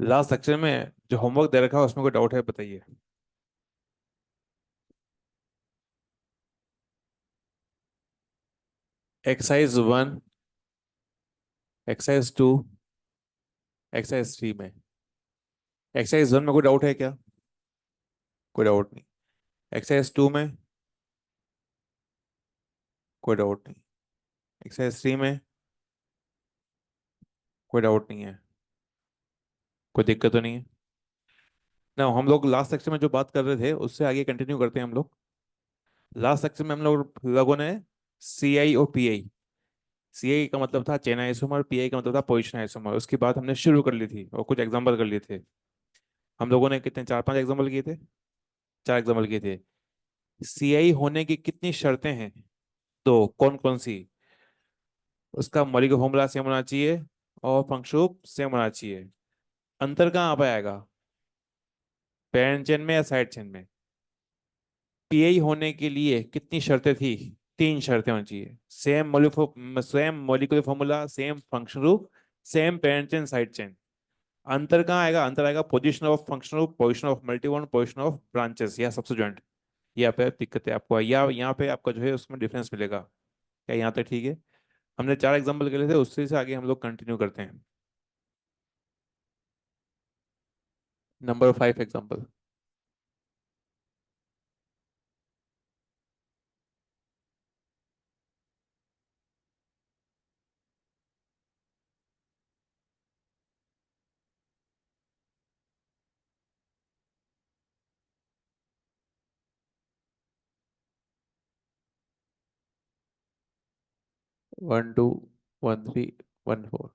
Last section में जो homework दे रखा है उसमें कोई डाउट है बताइए। एक्सरसाइज 1, एक्सरसाइज 2, एक्सरसाइज 3 में। एक्सरसाइज 1 में कोई डाउट है क्या? कोई डाउट नहीं। एक्सरसाइज 2 में कोई डाउट नहीं। एक्सरसाइज 3 में कोई डाउट नहीं है। कोई दिक्कत तो नहीं है ना? हम लोग लास्ट सेक्शन में जो बात कर रहे थे उससे आगे कंटिन्यू करते हैं हम लोग। लास्ट सेक्शन में हम लोगों ने सी आई और पी आई। सी आई का मतलब था चेन आइसोमर, पी आई का मतलब था पोजिशन आइसोमर। उसकी बात हमने शुरू कर ली थी और कुछ एग्जांपल कर लिए थे। हम लोगों ने कितने, 4-5 एग्जांपल किए थे। 4 एग्जांपल किए थे। सी आई होने की कितनी शर्तें हैं? दो। कौन कौन सी? उसका मॉलिक्यूलर फॉर्मूला सेम होना चाहिए और फंक्शन ग्रुप सेम होना चाहिए। अंतर कहाँ आ पाएगा? पेरेंट चेन में या साइड चेन में? पीआई होने के लिए कितनी शर्तें थी? 3 शर्तें होनी चाहिए। Same molecular formula, same function group, same parent chain side chain. अंतर कहाँ आएगा? अंतर आएगा position of function group, position of multi bond, position of branches या सब्सिट्यूएंट। यहाँ पे दिक्कत है आपको, या यहाँ पे आपका जो है उसमें डिफरेंस मिलेगा। क्या यहाँ तक ठीक है? हमने 4 एग्जाम्पल के लिए थे, उससे से आगे हम लोग कंटिन्यू करते हैं। Number 5 example. 1 2 1 3 1 4।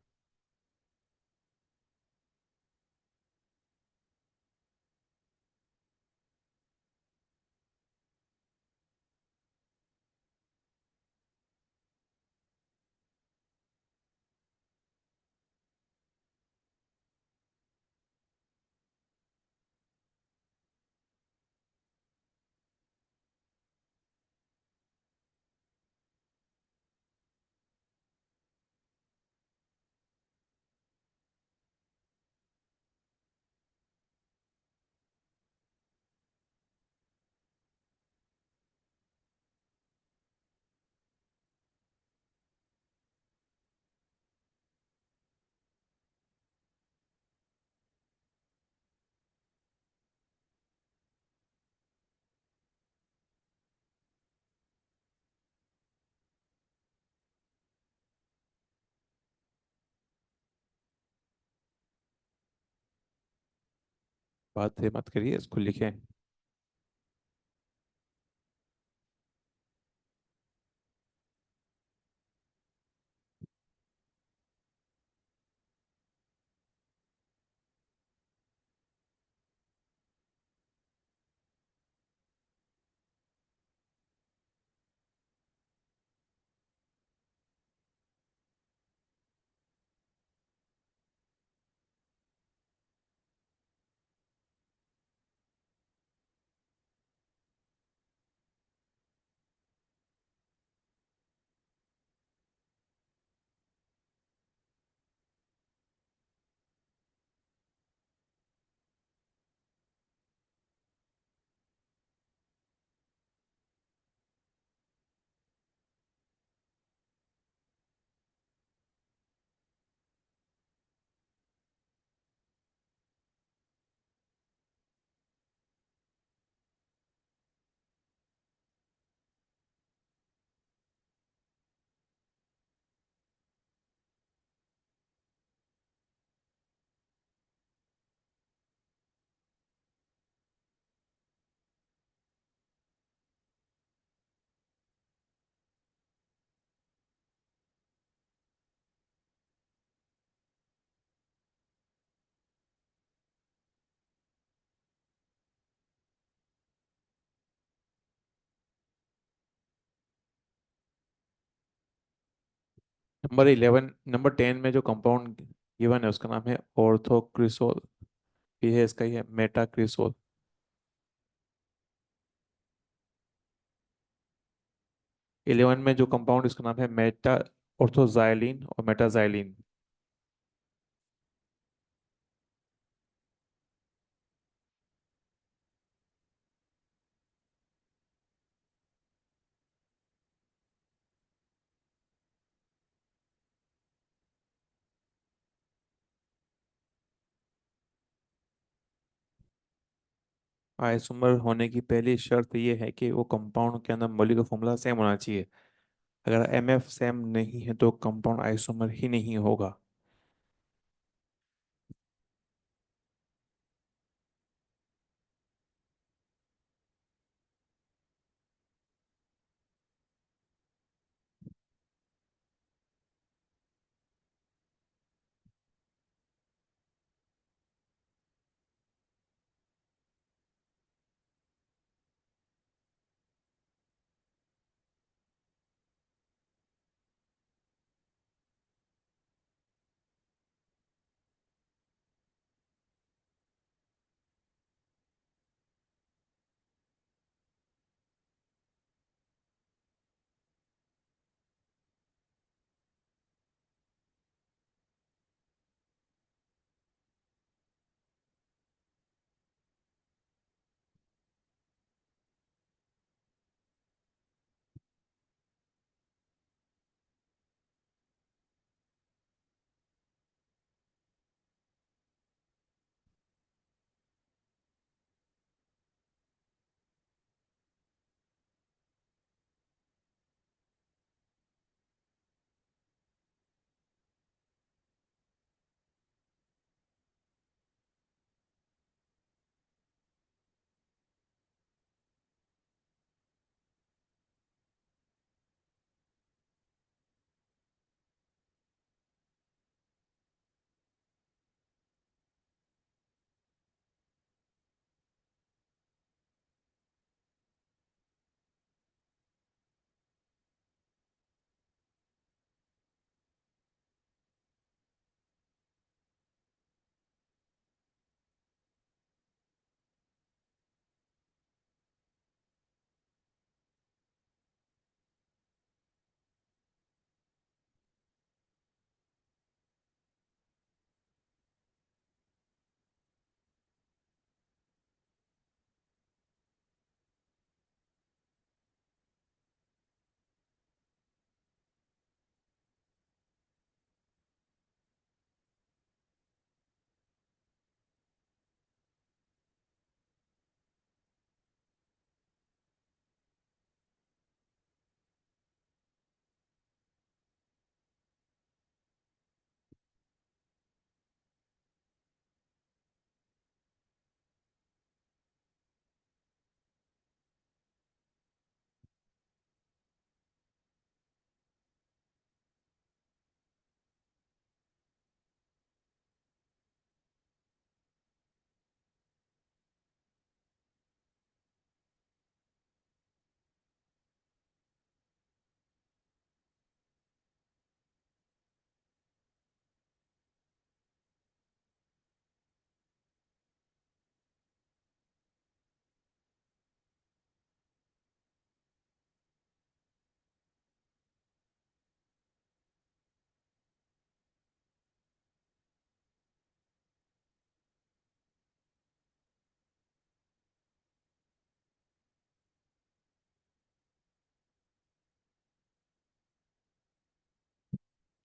बात है मत करिए, इसको लिखें। नंबर 10 में जो कंपाउंड गिवन है उसका नाम है ऑर्थोक्रिसोल। ये है, इसका ही है मेटाक्रिसोल। 11 में जो कंपाउंड, इसका नाम है मेटा ऑर्थोजाइलिन और मेटाजाइलिन। आइसोमर होने की पहली शर्त यह है कि वो कंपाउंड के अंदर मॉलिक्यूलर फॉर्मूला सेम होना चाहिए। अगर एमएफ सेम नहीं है तो कंपाउंड आइसोमर ही नहीं होगा।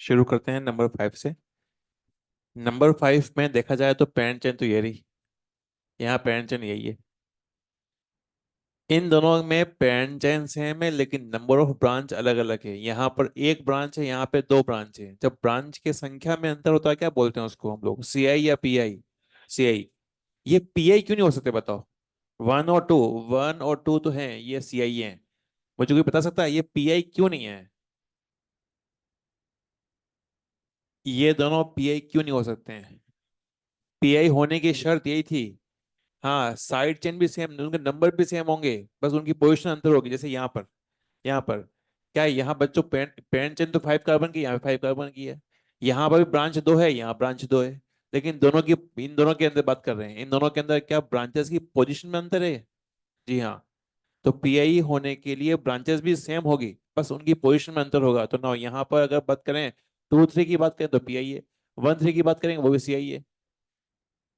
शुरू करते हैं नंबर 5 से। नंबर 5 में देखा जाए तो पेरेंट चेन तो ये रही। यहाँ पेरेंट चेन यही है। इन दोनों में पेरेंट चेन सेम है लेकिन नंबर ऑफ ब्रांच अलग अलग है। यहाँ पर एक ब्रांच है, यहाँ पे दो ब्रांच है। जब ब्रांच के संख्या में अंतर होता है क्या बोलते हैं उसको हम लोग, सीआई या पीआई? सीआई। ये पीआई क्यों नहीं हो सकते बताओ? वन और टू, वन और टू तो हैं, ये सीआई है। मुझे कोई बता सकता है ये पीआई क्यों नहीं है? ये दोनों पीआई क्यों नहीं हो सकते हैं? पीआई होने की शर्त यही थी। हाँ, साइड चेन भी सेम, उनके नंबर भी सेम होंगे, बस उनकी पोजीशन अंतर होगी। जैसे यहाँ पर, यहाँ पर क्या है, यहाँ बच्चों पेरेंट पेरेंट चेन तो 5 कार्बन की, यहाँ पे 5 कार्बन की है। यहाँ पर भी ब्रांच दो है, यहाँ ब्रांच दो है। लेकिन दोनों की, इन दोनों के अंदर बात कर रहे हैं, इन दोनों के अंदर क्या ब्रांचेस की पोजीशन में अंतर है? जी हाँ। तो पीआई होने के लिए ब्रांचेस भी सेम होगी, बस उनकी पोजीशन में अंतर होगा। तो ना यहाँ पर अगर बात करें, 2 3 की बात करें तो पीआई है, 1 3 की बात करेंगे वो भी सीआई है।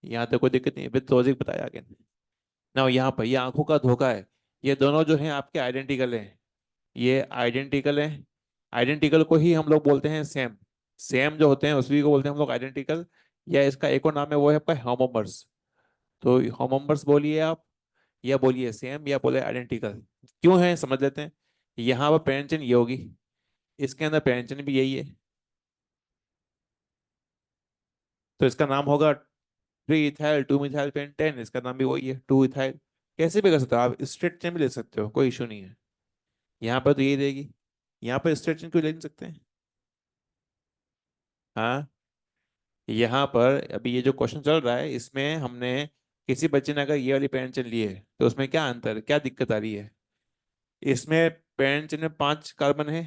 यहाँ तक कोई दिक्कत नहीं है, विद लॉजिक बताया आगे। ना यहाँ पर ये आंखों का धोखा है। ये दोनों जो हैं आपके आइडेंटिकल हैं, ये आइडेंटिकल हैं। आइडेंटिकल को ही हम लोग बोलते हैं सेम। सेम जो होते हैं उसी को बोलते हैं हम लोग आइडेंटिकल। या इसका एक और नाम है, वो है आपका होमोमर्स। तो होमोमर्स बोलिए आप, या बोलिए सेम या बोले आइडेंटिकल। क्यों है समझ लेते हैं। यहाँ पर पेरेंट चेन ये होगी, इसके अंदर पेरेंट चेन भी यही है, तो इसका नाम होगा 3 इथाइल 2 मिथाइल पेंटेन, इसका नाम भी वही है 2 इथाइल। कैसे भी कर सकते हो आप, स्ट्रेट चेन भी ले सकते हो, कोई इशू नहीं है। यहाँ पर तो यही रहेगी, यहाँ पर स्ट्रेट चेन क्यों ले नहीं सकते हैं। हाँ, यहाँ पर अभी ये जो क्वेश्चन चल रहा है इसमें हमने किसी बच्चे ने अगर ये वाली पेरेंट चेन ली है तो उसमें क्या अंतर, क्या दिक्कत आ रही है। इसमें पेरेंट चेन में 5 कार्बन है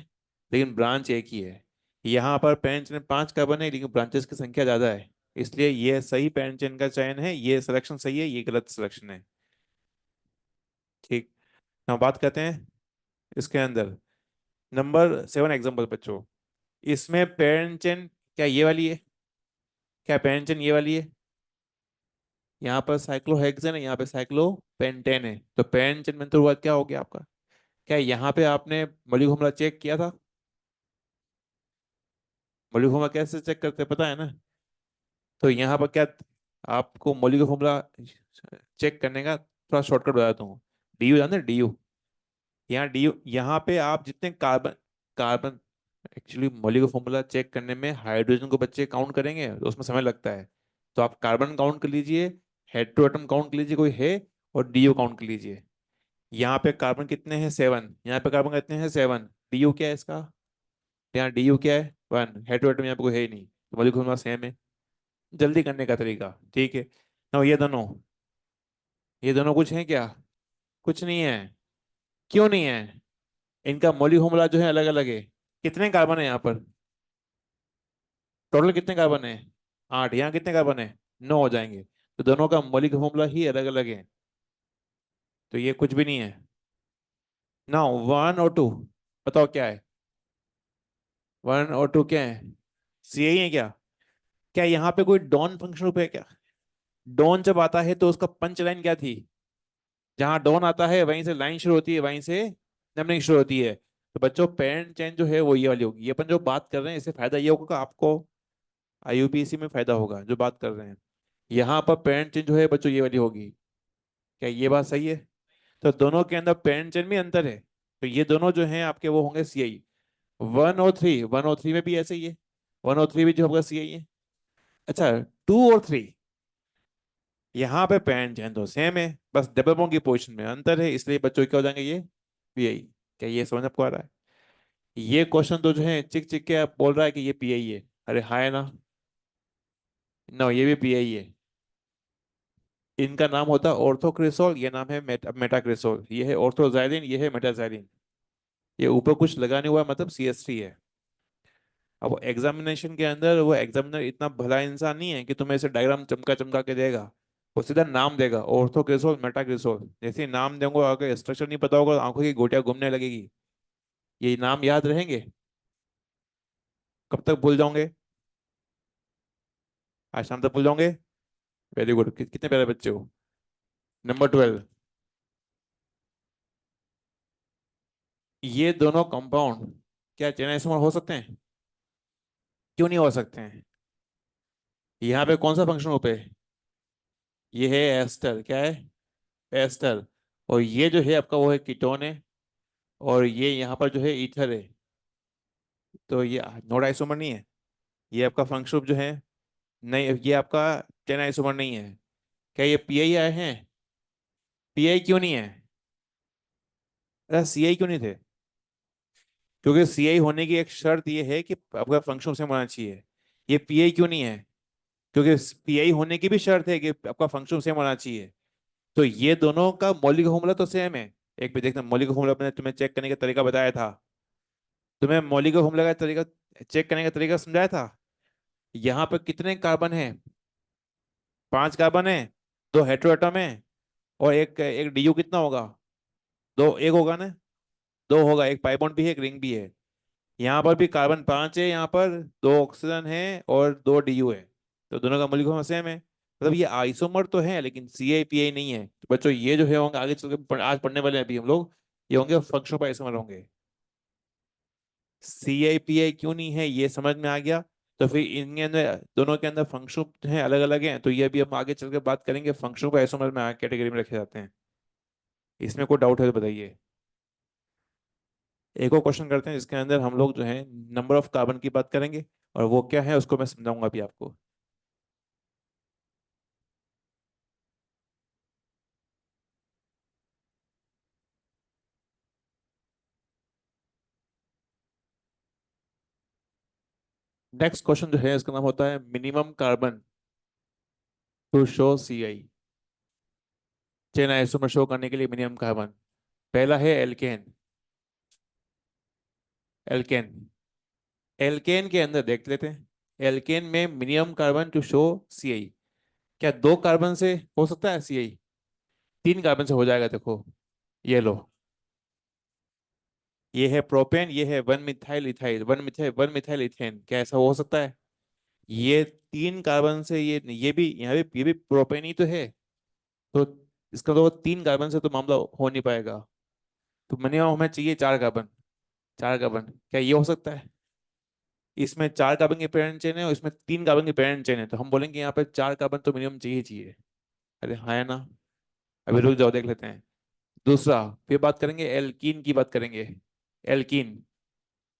लेकिन ब्रांच एक ही है। यहाँ पर पेरेंट चेन में 5 कार्बन है लेकिन ब्रांचेस की संख्या ज्यादा है, इसलिए ये सही पेरेंट चेन का चयन है, ये सिलेक्शन सही है, ये गलत सिलेक्शन है। ठीक। हम बात करते हैं इसके अंदर नंबर 7 एग्जाम्पल बच्चों। इसमें पेरेंट चेन क्या ये वाली है, क्या पेरेंट चेन ये वाली है। यहाँ पर साइक्लोहेक्सेन है, यहाँ पे साइक्लोपेंटेन है, तो पेरेंट चेन में तो हुआ क्या हो गया आपका। क्या यहाँ पे आपने मौलिक फॉर्मूला चेक किया था। मौलिक फॉर्मूला कैसे चेक करते हैं पता है ना। तो यहाँ पर क्या, आपको मौलिक फॉर्मूला चेक करने का थोड़ा शॉर्टकट बताता हूँ। डी यू जानते हैं, डी यू। यहाँ डी यू, यहाँ पे आप जितने कार्बन, कार्बन एक्चुअली मौलिक फॉर्मूला चेक करने में हाइड्रोजन को बच्चे काउंट करेंगे तो उसमें समय लगता है। तो आप कार्बन काउंट कर लीजिए, हेटेरोएटम काउंट कर लीजिए कोई है, और डी यू काउंट कर लीजिए। यहाँ पे कार्बन कितने हैं 7, यहाँ पे कार्बन कितने हैं 7, डी यू क्या है इसका, यहाँ डी यू क्या है 1, हेटेरोएटम यहाँ पे कोई है ही नहीं, तो मौलिक फॉर्मूला सेम है। जल्दी करने का तरीका ठीक है ना, ये दोनों कुछ है क्या, कुछ नहीं है। क्यों नहीं है, इनका मौलिक फॉर्मूला जो है अलग अलग है। कितने कार्बन है यहाँ पर, टोटल कितने कार्बन है 8, यहाँ कितने कार्बन है 9 हो जाएंगे, तो दोनों का मौलिक फॉर्मूला ही अलग अलग है, तो ये कुछ भी नहीं है। ना 1 और 2, बताओ क्या है, 1 और 2 क्या है, सी ही है क्या। क्या यहाँ पे कोई डॉन फंक्शन रूप है क्या। डॉन जब आता है तो उसका पंच लाइन क्या थी, जहां डॉन आता है वहीं से लाइन शुरू होती है, वहीं से नंबरिंग शुरू होती है। तो बच्चों पेरेंट चेन जो है वो ये वाली होगी, ये अपन जो बात कर रहे हैं इससे फायदा ये होगा कि आपको आईयूपीएसी में फायदा होगा जो बात कर रहे हैं। यहाँ पर पेरेंट चेन जो है बच्चों ये वाली होगी। क्या ये बात सही है। तो दोनों के अंदर पेरेंट चेन में अंतर है, तो ये दोनों जो हैं आपके वो होंगे सी आई। 1 और 3, 1 और 3 में भी ऐसे ही है, 1 और 3 भी जो होगा सी आई है। अच्छा, 2 और 3, यहाँ पे पेरेंट चेन तो सेम है, बस डबल बॉन्ड की पोजीशन में अंतर है, इसलिए बच्चों क्या हो जाएंगे ये पीआई। क्या ये समझ आपको आ रहा है। ये क्वेश्चन तो जो है चिक चिक के आप बोल रहा है कि ये पीआई है, अरे हाँ है ना, ना ये भी पीआई है। इनका नाम होता है ऑर्थोक्रिसोल, ये नाम है मेटाक्रिसोल, ये है ऑर्थोजाइलिन, ये है मेटाजाइलिन। ये ऊपर कुछ लगा नहीं हुआ मतलब CH3 है। अब एग्जामिनेशन के अंदर वो एग्जामिनर इतना भला इंसान नहीं है कि तुम्हें ऐसे डायग्राम चमका चमका के देगा, वो सीधा नाम देगा ऑर्थोक्रिसोल मेटाक्रिसोल, जैसे ही नाम देंगे अगर स्ट्रक्चर नहीं पता होगा तो आंखों की गोटियां घूमने लगेगी। ये नाम याद रहेंगे, कब तक भूल जाओगे, आज शाम तक भूल जाओगे। वेरी गुड, कितने प्यारे बच्चे हो। नंबर 12, ये दोनों कंपाउंड क्या चेन आइसोमर हो सकते हैं, क्यों नहीं हो सकते हैं। यहाँ पे कौन सा फंक्शन पे, ये है एस्टर, क्या है एस्टर, और ये जो है आपका वो है कीटोन है, और ये यहाँ पर जो है ईथर है, तो ये नोड आइसोमर नहीं है। ये आपका फंक्शन ग्रुप जो है, नहीं ये आपका चेन आइसोमर नहीं है। क्या ये पीआई आए हैं, पीआई क्यों नहीं है, अरे सीआई क्यों नहीं थे। क्योंकि सीआई होने की एक शर्त ये है कि आपका फंक्शन सेम होना चाहिए। ये पीआई क्यों नहीं है, क्योंकि पीआई होने की भी शर्त है कि आपका फंक्शन सेम होना चाहिए। तो ये दोनों का मौलिक फॉर्मूला तो सेम है। एक भी देखना, मौलिक फॉर्मूला मैंने तुम्हें चेक करने का तरीका बताया था, तुम्हें मौलिक फॉर्मूला का तरीका चेक करने का तरीका समझाया था। यहाँ पे कितने कार्बन है, 5 कार्बन है, 2 हेटेरोएटम है, और एक एक डीयू कितना होगा, दो, एक होगा ना, दो होगा, एक पाई बॉन्ड भी है एक रिंग भी है। यहाँ पर भी कार्बन 5 है, यहाँ पर 2 ऑक्सीजन है और 2 डीयू है, तो दोनों का मौलिक फॉर्मूला सेम है। मतलब ये आइसोमर तो है लेकिन सी आई पी आई नहीं है, तो बच्चों ये जो है होंगे आगे चल के आज पढ़ने वाले हैं अभी हम लोग, ये होंगे फंक्शनल आइसोमर होंगे। सी आई पी आई क्यों नहीं है ये समझ में आ गया। तो फिर इनके अंदर दोनों के अंदर फंक्शन है अलग अलग हैं, तो ये भी हम आगे चल के बात करेंगे फंक्शन को आइसोमर में कैटेगरी में रखे जाते हैं। इसमें कोई डाउट है तो बताइए। एक और क्वेश्चन करते हैं जिसके अंदर हम लोग जो है नंबर ऑफ कार्बन की बात करेंगे, और वो क्या है उसको मैं समझाऊंगा अभी आपको। नेक्स्ट क्वेश्चन जो है इसका नाम होता है minimum carbon to show C I. Chain isomer show करने के लिए मिनिमम कार्बन। पहला है एल्केन। एल्केन। एल्केन के अंदर देख लेते हैं। एल्केन में minimum carbon to show C आई। क्या दो कार्बन से हो सकता है सी आई? तीन कार्बन से हो जाएगा, देखो। ये लो। ये है प्रोपेन, ये है one methyl ethyl, one methyl ethane. क्या ऐसा हो सकता है? ये तीन कार्बन से, ये भी यहाँ भी, ये भी प्रोपेन ही तो है। तो इसका तो तीन कार्बन से तो मामला हो नहीं पाएगा। तो मिनिमम हमें चाहिए चार कार्बन। चार कार्बन, क्या ये हो सकता है? इसमें चार कार्बन की पेरेंट चेन है और इसमें तीन कार्बन की पेरेंट चेन है, तो हम बोलेंगे यहाँ पे चार कार्बन तो मिनिमम चाहिए चाहिए। अरे हाँ, है ना? अभी रुक जाओ, देख लेते हैं। दूसरा, फिर बात करेंगे एल्कीन की बात करेंगे। एल्कीन।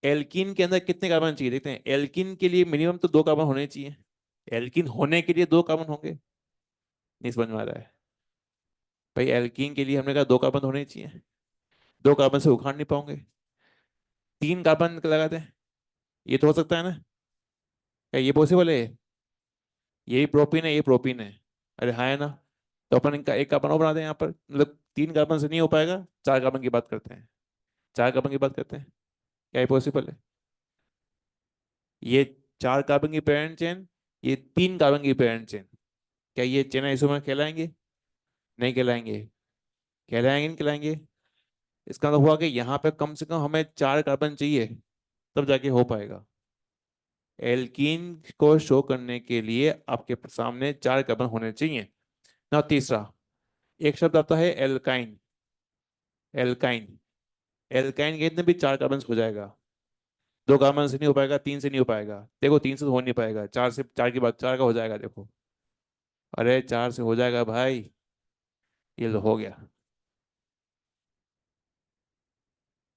एल्कीन के अंदर कितने कार्बन चाहिए देखते हैं। एल्कीन के लिए मिनिमम तो दो कार्बन होने चाहिए। एल्कीन होने के लिए दो कार्बन होंगे। नहीं समझ में आ रहा है? भाई एल्कीन के लिए हमने कहा दो कार्बन होने चाहिए। दो कार्बन से उखाड़ नहीं पाओगे। तीन कार्बन लगाते हैं। ये तो हो सकता है ना? क्या ये पॉसिबल है? यही प्रोपीन है, ये प्रोपीन है। अरे हाँ, है ना? तो अपन इनका एक कार्बन और बना दें यहाँ पर, मतलब तीन कार्बन से नहीं हो पाएगा, चार कार्बन की बात करते हैं। चार कार्बन की बात करते हैं। क्या ये पॉसिबल है? ये चार कार्बन की पेरेंट चेन, ये तीन कार्बन की पेरेंट चेन, क्या ये चेन आइसोमर कहलाएंगे? नहीं कहलाएंगे। कहलाएंगे नहीं कहलाएंगे? इसका मतलब हुआ कि यहाँ पे कम से कम हमें चार कार्बन चाहिए, तब जाके हो पाएगा। एल्कीन को शो करने के लिए आपके सामने चार कार्बन होने चाहिए ना। तीसरा, एक शब्द आता है एल्काइन। एल्काइन। एल्काइन के अंदर भी चार कार्बन हो जाएगा। दो कार्बन से नहीं हो पाएगा, तीन से नहीं हो पाएगा, देखो तीन से तो हो नहीं पाएगा, चार से, चार की बात, चार का हो जाएगा देखो। अरे चार से हो जाएगा भाई। ये लो, हो गया।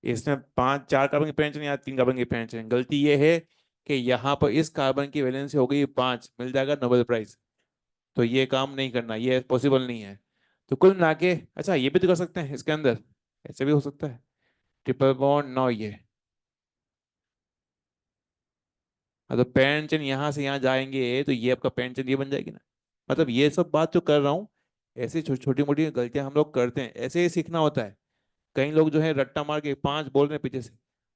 इसमें पांच, चार कार्बन की पेरेंट चेन या तीन कार्बन की पेरेंट चेन। गलती ये है कि यहाँ पर इस कार्बन की वैलेंसी हो गई पांच, मिल जाएगा नोबेल प्राइज। तो ये काम नहीं करना, ये पॉसिबल नहीं है। तो कुल मिला के, अच्छा ये भी तो कर सकते हैं इसके अंदर। ऐसे भी हो सकता है। ट्रिपल बॉन्ड नो ये। हाँ, तो पेरेंट चेन यहाँ से यहाँ जाएंगे तो ये आपका पेरेंट चेन ये बन जाएगी ना। मतलब ये सब बात जो कर रहा हूँ, ऐसी छोटी मोटी गलतियां हम लोग करते हैं, ऐसे ही सीखना होता है। कई लोग जो है रट्टा मार के पांच बोल रहे हैं पीछे से।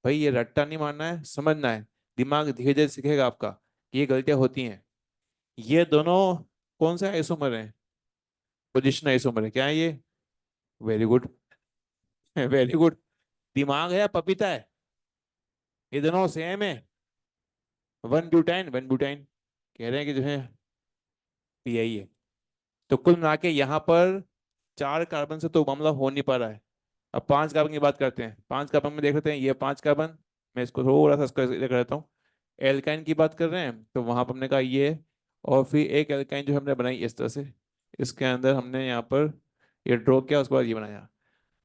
भाई ये रट्टा नहीं मारना है, समझना है। दिमाग धीरे धीरे सीखेगा आपका कि ये गलतियां होती हैं। ये दोनों कौन सा आइसोमर है? पोजिशन आइसोमर है। क्या है ये? Very good. Very good. दिमाग है या पपीता है? ये दोनों सेम है। One butyne, one butyne. कह रहे हैं कि जो है पीआई है। तो कुल मिला के यहाँ पर चार कार्बन से तो मामला हो नहीं पा रहा है। अब पांच कार्बन की बात करते हैं। पांच कार्बन में देख लेते हैं, ये पांच कार्बन। मैं इसको थोड़ा सा इसको कर देता हूँ। एल्काइन की बात कर रहे हैं तो वहां पर हमने कहा ये, और फिर एक एल्काइन जो हमने बनाई इस तरह से, इसके अंदर हमने यहाँ पर ये ड्रॉ किया, उसके बाद ये बनाया।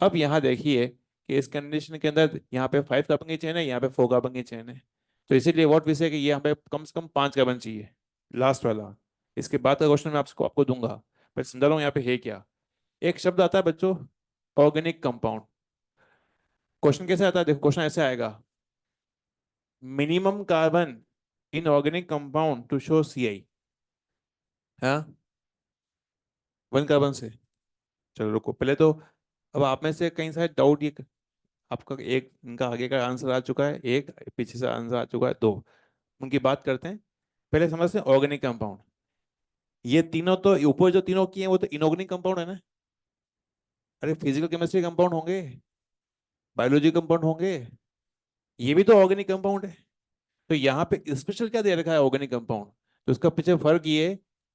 अब यहाँ देखिए कि इस कंडीशन के अंदर यहाँ पे फाइव कार्बन की चेन है, यहाँ पे फोर कार्बन की चेन है। तो इसीलिए व्हाट वी से कि ये हमें कम से कम पांच कार्बन चाहिए। लास्ट वाला। इसके बाद का क्वेश्चन मैं आपको आपको दूंगा। पर समझा रहा हूँ यहाँ पे है क्या। एक शब्द आता है बच्चों, ऑर्गेनिक कंपाउंड। क्वेश्चन कैसे आता है, देखो क्वेश्चन ऐसे आएगा। Minimum carbon in organic compound to show C I. हाँ, वन कार्बन से। चलो रुको पहले तो। अब आप में से कहीं सारे डाउट ये, आपका एक इनका आगे का आंसर आ चुका है, एक पीछे से आंसर आ चुका है, दो। उनकी बात करते हैं। पहले समझते हैं ऑर्गेनिक कंपाउंड। ये तीनों तो ऊपर जो तीनों किए हैं वो तो इनऑर्गेनिक कंपाउंड है ना। अरे फिजिकल केमिस्ट्री कंपाउंड होंगे, बायोलॉजी कंपाउंड होंगे। ये भी तो ऑर्गेनिक कंपाउंड है। तो यहाँ पे स्पेशल क्या दे रखा है ऑर्गेनिक कंपाउंड? तो उसका पीछे फर्क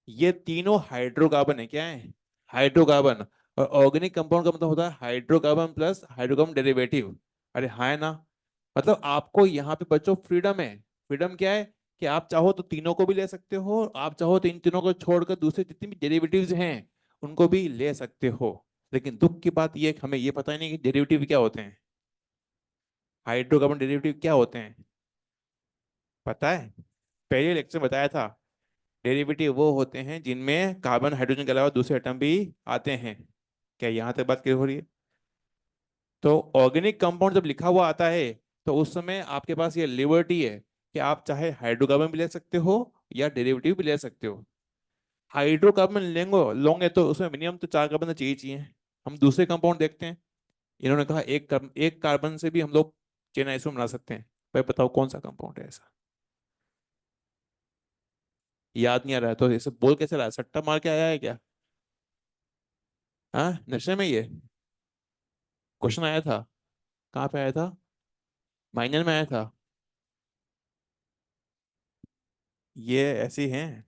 ये तीनों हाइड्रोकार्बन है। क्या है? हाइड्रोकार्बन। और ऑर्गेनिक कंपाउंड का मतलब होता है हाइड्रोकार्बन प्लस हाइड्रोकार्बन डेरिवेटिव। अरे हाँ, है ना? मतलब आपको यहाँ पे बच्चों फ्रीडम है। फ्रीडम क्या है? कि आप चाहो तो तीनों को भी ले सकते हो, आप चाहो तो इन तीनों को छोड़कर दूसरे जितनी भी डेरिवेटिव्स हैं उनको भी ले सकते हो। लेकिन दुख की बात ये है कि हमें ये पता ही नहीं कि डेरिवेटिव क्या होते हैं। हाइड्रोकार्बन डेरिवेटिव क्या होते हैं पता है? पहले लेक्चर बताया था। डेरिवेटिव वो होते हैं जिनमें कार्बन हाइड्रोजन के अलावा दूसरे एटम भी आते हैं। क्या यहाँ तक बात क्लियर हो रही है? तो ऑर्गेनिक कंपाउंड जब लिखा हुआ आता है तो उस समय आपके पास ये लिबर्टी है कि आप चाहे हाइड्रोकार्बन भी ले सकते हो या डेरिवेटिव भी ले सकते हो। हाइड्रोकार्बन लेंगे लोगे तो उसमें मिनिमम तो 4 कार्बन तो चाहिए चाहिए। हम दूसरे कंपाउंड देखते हैं। इन्होंने कहा एक कार्बन से भी हम लोग चेन आइसोमर बना सकते हैं। भाई बताओ कौन सा कंपाउंड है ऐसा? याद नहीं आ रहा है तो इसे बोल कैसे रहा है? सट्टा मार के आया है क्या? हाँ नशे में ये क्वेश्चन आया था। कहाँ पे आया था? माइनर में आया था। ये ऐसी हैं।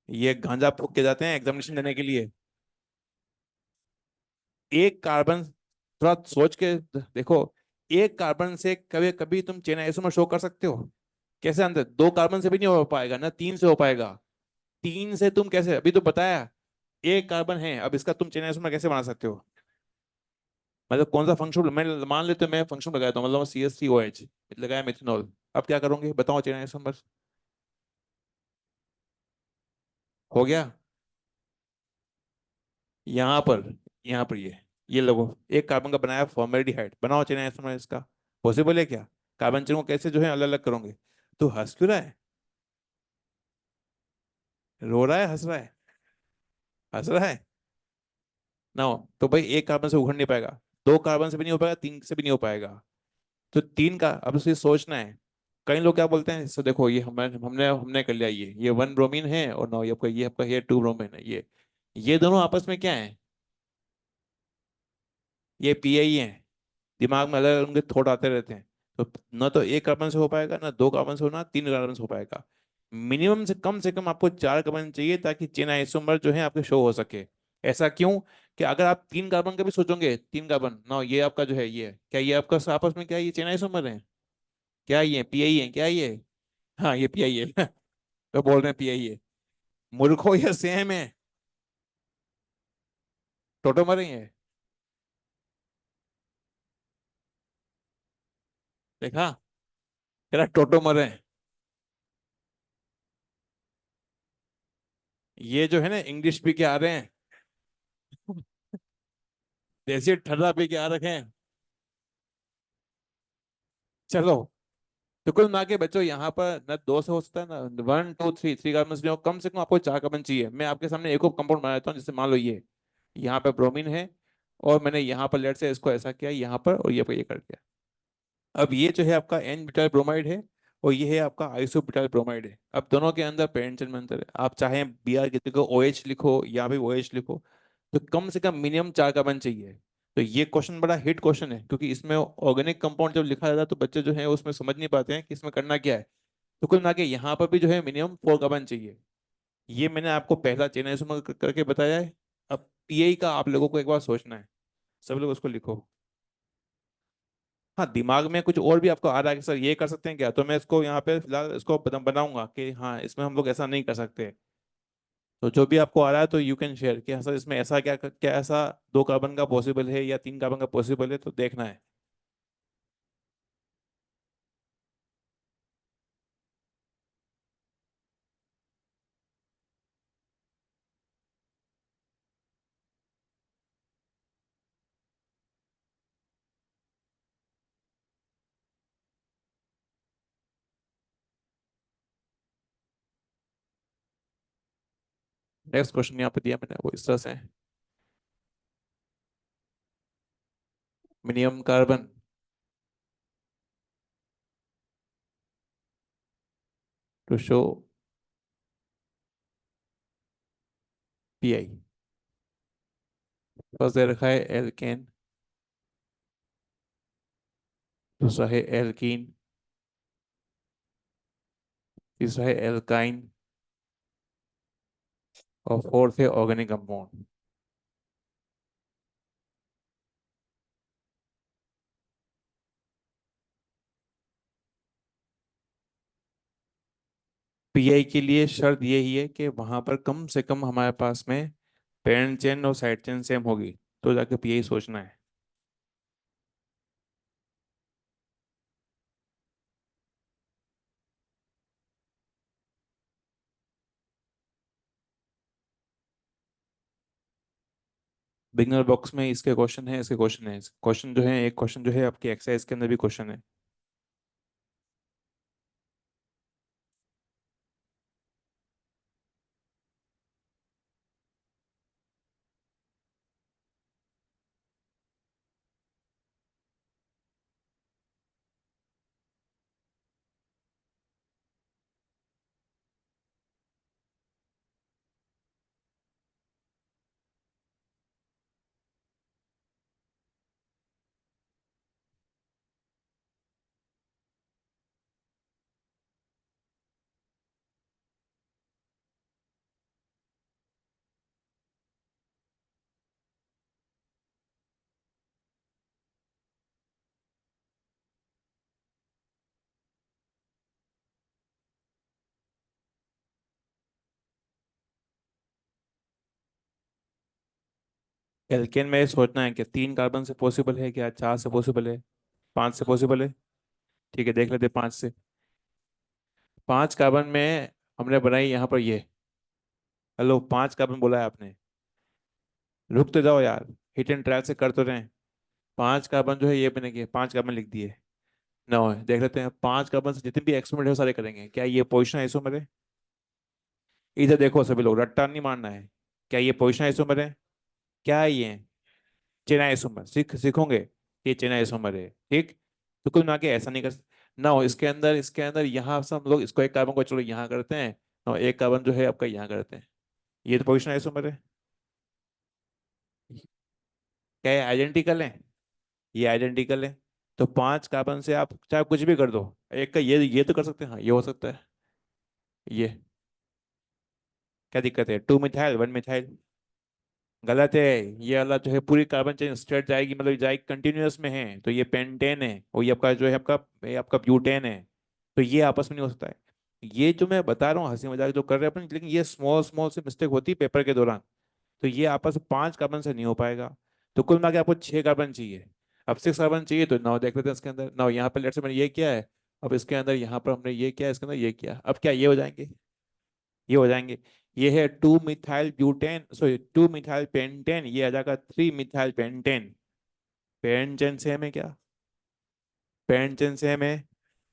ये गांजा फूक के जाते हैं एग्जामिनेशन देने के लिए। एक कार्बन, थोड़ा सोच के देखो। एक कार्बन से कभी कभी तुम चेन आइसोमर शो कर सकते हो? कैसे अंदर 2 कार्बन से भी नहीं हो पाएगा ना 3 से हो पाएगा। 3 से तुम कैसे, अभी तो बताया। एक कार्बन है, अब इसका तुम चेन आइसोमर कैसे बना सकते हो? मतलब कौन सा फंक्शन, मैं मान लेते मैं फंक्शन लगाया था मतलब CH3OH लगाया मिथेनॉल। अब क्या करोगे बताओ चेन आइसोमर? हो गया। यहाँ पर, यहाँ पर ये लोगो एक कार्बन का बनाया फॉर्मेल्डिहाइड, बनाओ चेन आइसोमर इसका। पॉसिबल है क्या? कार्बन चेन को कैसे जो है अलग अलग करोगे? तो हंस क्यों रहा है? रो रहा है हंस रहा है? हंस रहा है ना हो तो भाई एक कार्बन से उखड़ नहीं पाएगा। 2 कार्बन से भी नहीं हो पाएगा, 3 से भी नहीं हो पाएगा। तो 3 का अब उसे सोचना है। कई लोग क्या बोलते हैं, सो देखो ये हमने हमने हमने कर लिया, ये 1 ब्रोमीन है और नौ ये आपका 2 ब्रोमीन है। ये दोनों आपस में क्या है? ये PI है। दिमाग में अलग उनके थॉट आते रहते हैं। तो ना तो एक कार्बन से हो पाएगा, ना 2 कार्बन से, होना 3 कार्बन से हो पाएगा। मिनिमम से कम आपको 4 कार्बन चाहिए ताकि चेन आइसोमर जो है आपके शो हो सके। ऐसा क्यों? कि अगर आप 3 कार्बन का भी सोचोगे, 3 कार्बन ना, ये आपका जो है ये है क्या, ये आपका आपस में क्या है? ये चेन आइसोमर है क्या? ये PI है क्या ये? हाँ ये PI है। तो बोल रहे हैं PI है। मूर्खो ये सेम है। टोटोमर ही है। देखा? तेरा टोटोमर है। ये जो है ना इंग्लिश पी के आ रहे हैं। देसी ठर्रा पी के आ रखे हैं। चलो। तो कुल मिला के बच्चों यहाँ पर न 2 से हो सकता है ना 1 2 3 कार्बन, कम से कम आपको 4 कार्बन चाहिए। मैं आपके सामने एक और कंपाउंड बना देता हूँ, जैसे मान लो ये यहाँ पे ब्रोमीन है और मैंने यहाँ पर लेट से इसको ऐसा किया यहाँ पर और ये कर दिया। अब ये जो है आपका एन ब्यूटाइल ब्रोमाइड है और ये है आपका आइसो ब्यूटाइल ब्रोमाइड है। अब दोनों के अंदर पेरेंट चेन में अंतर है। आप चाहे BR की जगह OH लिखो या भी OH लिखो, तो कम से कम मिनिमम 4 कार्बन चाहिए। तो ये क्वेश्चन बड़ा हिट क्वेश्चन है क्योंकि इसमें ऑर्गेनिक कंपाउंड जब लिखा जाता है तो बच्चे जो है उसमें समझ नहीं पाते हैं कि इसमें करना क्या है। तो कुल मिला के यहाँ पर भी जो है मिनिमम 4 कार्बन चाहिए। ये मैंने आपको पहला चेन आइसोमर करके बताया है। अब PI का आप लोगों को एक बार सोचना है। सब लोग उसको लिखो। हाँ दिमाग में कुछ और भी आपको आ रहा है कि सर ये कर सकते हैं क्या, तो मैं इसको यहाँ पे फिलहाल इसको बनाऊंगा कि हाँ इसमें हम लोग ऐसा नहीं कर सकते। तो जो भी आपको आ रहा है तो यू कैन शेयर कि हाँ सर इसमें ऐसा क्या ऐसा 2 कार्बन का पॉसिबल है या 3 कार्बन का पॉसिबल है, तो देखना है। नेक्स्ट क्वेश्चन यहाँ पे दिया मैंने वो इस तरह से है। Minimum carbon to show PI। First दे रखा है एल्केन, दूसरा है एल्कीन, तीसरा है एल्काइन और फोर्थ है ऑर्गेनिक कंपाउंड। PI के लिए शर्त यही है कि वहां पर कम से कम हमारे पास में पेरेंट चेन और साइड चेन सेम होगी। तो जाके पीए सोचना है। बिगनर बॉक्स में इसके क्वेश्चन है, इसके क्वेश्चन है, क्वेश्चन जो है, एक क्वेश्चन जो है आपकी एक्सरसाइज के अंदर भी क्वेश्चन है। एल्केन में सोचना है कि 3 कार्बन से पॉसिबल है क्या, 4 से पॉसिबल है, 5 से पॉसिबल है। ठीक है, देख लेते हैं 5 से। 5 कार्बन में हमने बनाई यहाँ पर ये। हेलो, 5 कार्बन बोला है आपने। रुक तो जाओ यार, हिट एंड ट्रायल से कर तो रहे हैं। 5 कार्बन जो है ये बनेंगे, 5 कार्बन लिख दिए। नौ है, देख लेते हैं 5 कार्बन से जितने भी एक्सपेरिमेंट है वो सारे करेंगे। क्या ये पोजिशन आइसोमर है? इधर देखो सभी लोग, रट्टा नहीं मारना है। क्या ये पोजिशन आइसोमर है? क्या है ये? चेन आइसोमर, सीखोगे ये चेन आइसोमर है, ठीक। तो कुल मिला के ऐसा नहीं कर। ना हो इसके अंदर यहाँ से हम लोग इसको एक कार्बन को चलो यहाँ करते हैं, और एक कार्बन जो है आपका यहाँ करते हैं। ये तो पोजिशन आइसोमर है। क्या ये आइडेंटिकल है? ये आइडेंटिकल है। तो 5 कार्बन से आप चाहे कुछ भी कर दो। एक का ये तो कर सकते हैं, हाँ ये हो सकता है। ये क्या दिक्कत है? 2 मिथाइल 1 मिथाइल। गलत है। ये वाला जो है पूरी कार्बन चेन स्ट्रेट जाएगी, मतलब जाएगी कंटिन्यूअस में है, तो ये पेंटेन है, और ये आपका जो है आपका, ये आपका ब्यूटेन है। तो ये आपस में नहीं हो सकता है। ये जो मैं बता रहा हूँ हंसी मजाक जो कर रहे हैं अपन, लेकिन ये स्मॉल स्मॉल से मिस्टेक होती है पेपर के दौरान। तो ये आपस में 5 कार्बन से नहीं हो पाएगा। तो कुल मिला के आपको 6 कार्बन चाहिए। अब 6 कार्बन चाहिए तो 9 देख लेते हैं इसके अंदर। 9 यहाँ पे लेट से मैंने ये किया है। अब इसके अंदर यहाँ पर हमने ये किया है, इसके अंदर ये किया, अब क्या ये हो जाएंगे? ये हो जाएंगे। ये है 2 methyl butane, sorry 2 methyl pentane, ये आ जाएगा 3 methyl pentane. Parent chain same है क्या? पेरेंट चेन सेम है।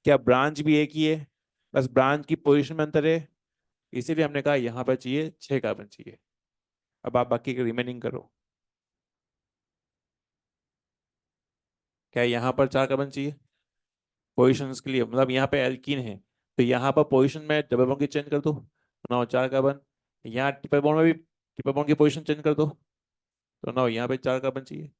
क्या ब्रांच भी एक ही है? बस ब्रांच की पोजीशन में अंतर है। इसीलिए हमने कहा यहाँ पर चाहिए 6 कार्बन चाहिए। अब आप बाकी के रिमेनिंग करो। क्या यहाँ पर 4 कार्बन चाहिए? पोजिशंस के लिए, मतलब यहाँ पे एल्कीन है, तो यहाँ पर पोजीशन में डबल बॉन्ड की चेंज कर दो, बनाओ 4 कार्बन। यहाँ ट्रिपल बॉन्ड में भी ट्रिपल बॉन्ड की पोजीशन चेंज कर दो, तो ना यहाँ पे 4 कार्बन चाहिए।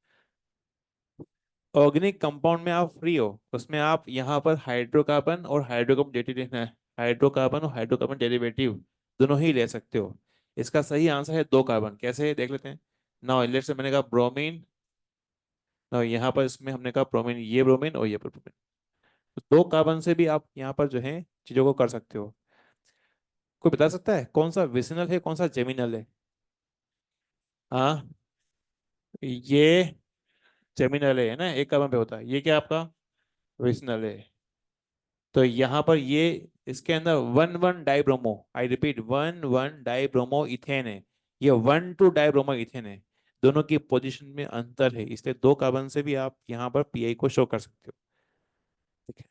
ऑर्गेनिक कंपाउंड में आप फ्री हो, उसमें आप यहाँ पर हाइड्रोकार्बन और हाइड्रोकार्बन डेरिवेटिव है, हाइड्रोकार्बन और हाइड्रोकार्बन डेरिवेटिव दोनों ही ले सकते हो। इसका सही आंसर है 2 कार्बन। कैसे है देख लेते हैं। ना लेट से मैंने कहा ब्रोमीन, ना यहाँ पर इसमें हमने कहा ब्रोमीन, ये ब्रोमीन और ये ब्रोमीन। तो 2 कार्बन से भी आप यहाँ पर जो है चीजों को कर सकते हो। कोई बता सकता है कौन सा विसिनल है, कौन सा जेमिनल है? हाँ, ये जेमिनल है ना, 1 कार्बन पे होता है। ये क्या आपका विसिनल है। तो यहाँ पर ये इसके अंदर 1,1 dibromo, I repeat 1,1 dibromo ethane है। ये 1,2 डाइब्रोमो इथेन है। दोनों की पोजीशन में अंतर है, इसलिए 2 कार्बन से भी आप यहाँ पर पीआई को शो कर सकते हो। ठीक है।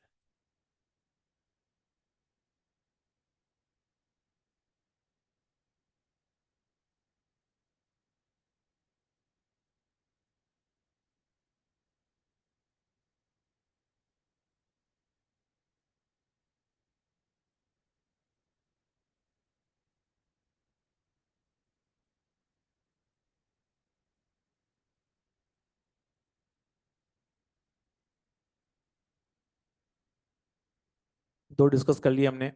दो डिस्कस कर लिए हमने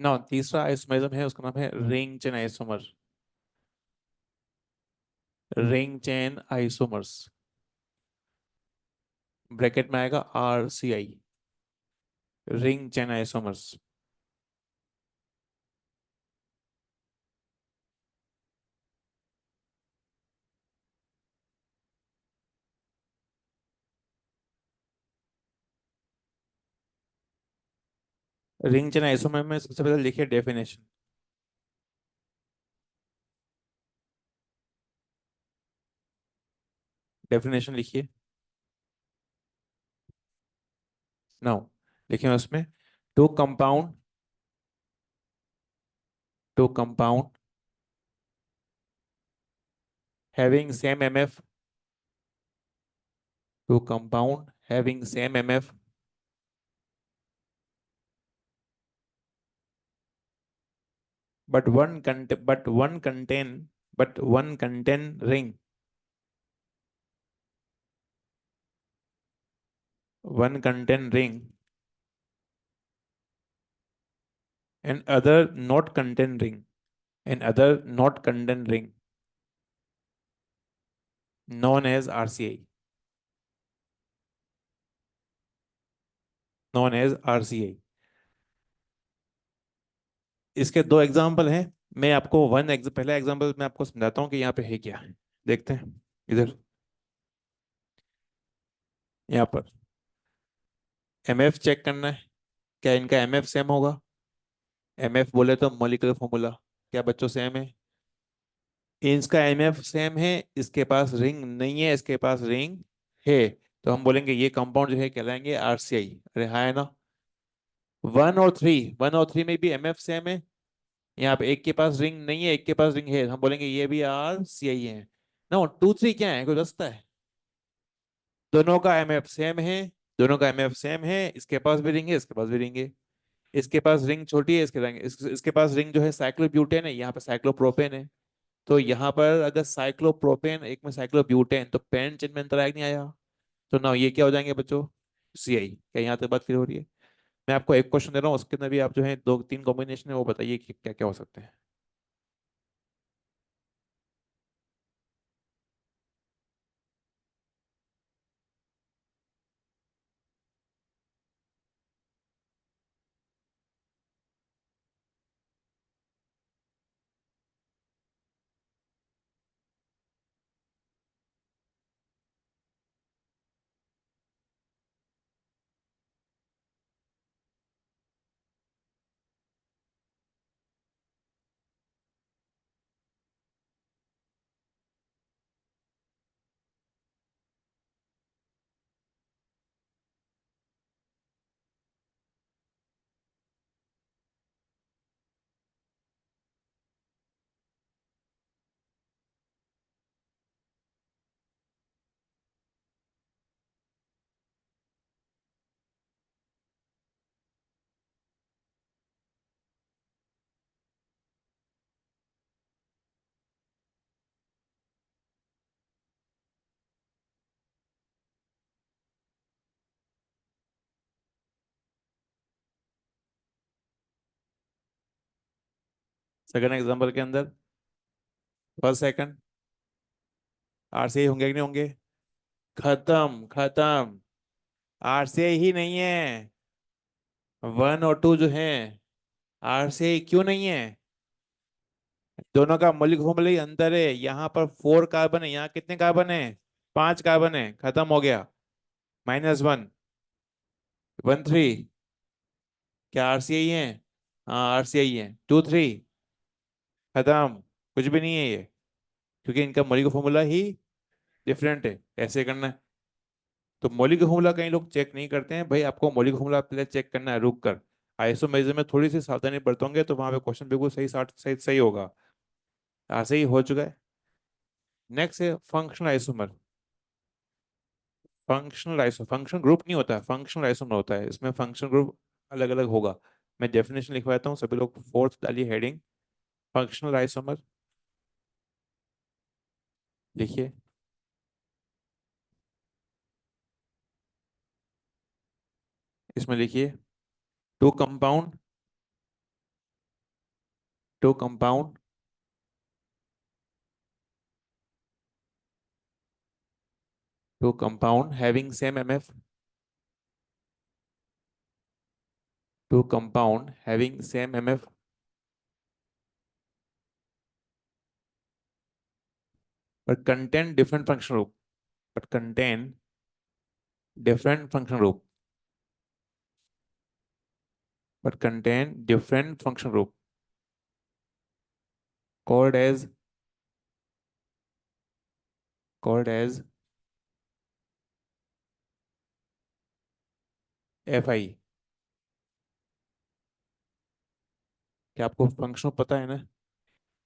ना। तीसरा आइसोमरिज्म है, उसका नाम है ring chain isomer. Ring chain isomers, bracket में आएगा RCI, ring chain isomers. Ring chain isomer में सबसे पहले लिखिए डेफिनेशन। डेफिनेशन लिखिए। नाउ लिखिए उसमें, two compound, two compound having same MF, to compound having same MF but one contain ring, one contain ring and other not contain ring, and other not contain ring, known as RCI, known as RCI। इसके दो example हैं। मैं आपको पहला example मैं आपको समझाता हूँ कि यहाँ पे है क्या। देखते हैं इधर, यहाँ पर MF चेक करना है। क्या इनका MF सेम होगा? MF बोले तो मॉलिक्यूलर फॉर्मूला, क्या बच्चों सेम है? इसका MF सेम है, इसके पास रिंग नहीं है, इसके पास रिंग है। तो हम बोलेंगे ये कंपाउंड जो है कहलाएंगे RCI। अरे हाँ है ना। वन और थ्री में भी MF सेम है। यहाँ पे एक के पास रिंग नहीं है, एक के पास रिंग है, हम बोलेंगे ये भी RCI है ना। 2 3 क्या है, कोई रास्ता है? दोनों का MF सेम है, दोनों का MF सेम है, इसके पास भी रिंग है, इसके पास भी रिंग है। इसके पास रिंग छोटी है, इसके पास रिंग जो है साइक्लोब्यूटेन है, यहाँ पे साइक्लोप्रोपेन है। तो यहाँ पर अगर साइक्लोप्रोपेन एक में साइक्लोब्यूटेन, तो पेन चेन में अंतर आया कि नहीं आया? तो ना ये क्या हो जाएंगे बच्चों? CI। क्या यहाँ तक बात क्लियर हो रही है? मैं आपको एक क्वेश्चन दे रहा हूँ, उसके अंदर भी आप जो है 2 3 कॉम्बिनेशन है वो बताइए कि क्या क्या हो सकते हैं। सेकंड एग्जांपल के अंदर फर्स्ट सेकंड RCI होंगे कि नहीं होंगे? खत्म खत्म। RCI ही नहीं है। 1 और 2 जो है RCI क्यों नहीं है? दोनों का मौलिक फॉर्मूला ही अंतर है। यहाँ पर 4 कार्बन है, यहाँ कितने कार्बन है? 5 कार्बन है, खत्म हो गया। -1। 1 3 क्या RCI है? हाँ RCI है। 2 3 खत्म, कुछ भी नहीं है ये, क्योंकि इनका मौलिक फॉर्मूला ही डिफरेंट है। ऐसे करना है। तो मौलिक फॉर्मूला कई लोग चेक नहीं करते हैं भाई, आपको मौलिक फॉर्मूला पहले चेक करना है रुक कर। आइसोमेरिज्म में थोड़ी सी सावधानी बरतोगे तो वहां पे क्वेश्चन बिल्कुल सही सही सही होगा। ऐसे ही हो चुका है। नेक्स्ट है फंक्शनल आइसोमर। फंक्शनल ग्रुप नहीं होता है, फंक्शनल आइसोमर होता है। इसमें फंक्शनल ग्रुप अलग अलग होगा। मैं डेफिनेशन लिखवाता हूँ, सभी लोग फोर्थ डालिए हेडिंग, फंक्शनल आइसोमर। लिखिए। इसमें लिखिए, two compound, two compound two compound having same MF, two compound having same MF but contain different functional group, but contain different functional group, but contain different function group called as called as FI। क्या आपको function पता है ना?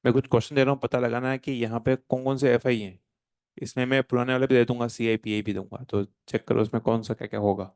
मैं कुछ question दे रहा हूँ, पता लगाना है कि यहाँ पे कौन कौन से FI हैं। इसमें मैं पुराने वाले भी दे दूंगा, CI PI भी दूंगा, तो चेक करो उसमें कौन सा क्या क्या होगा।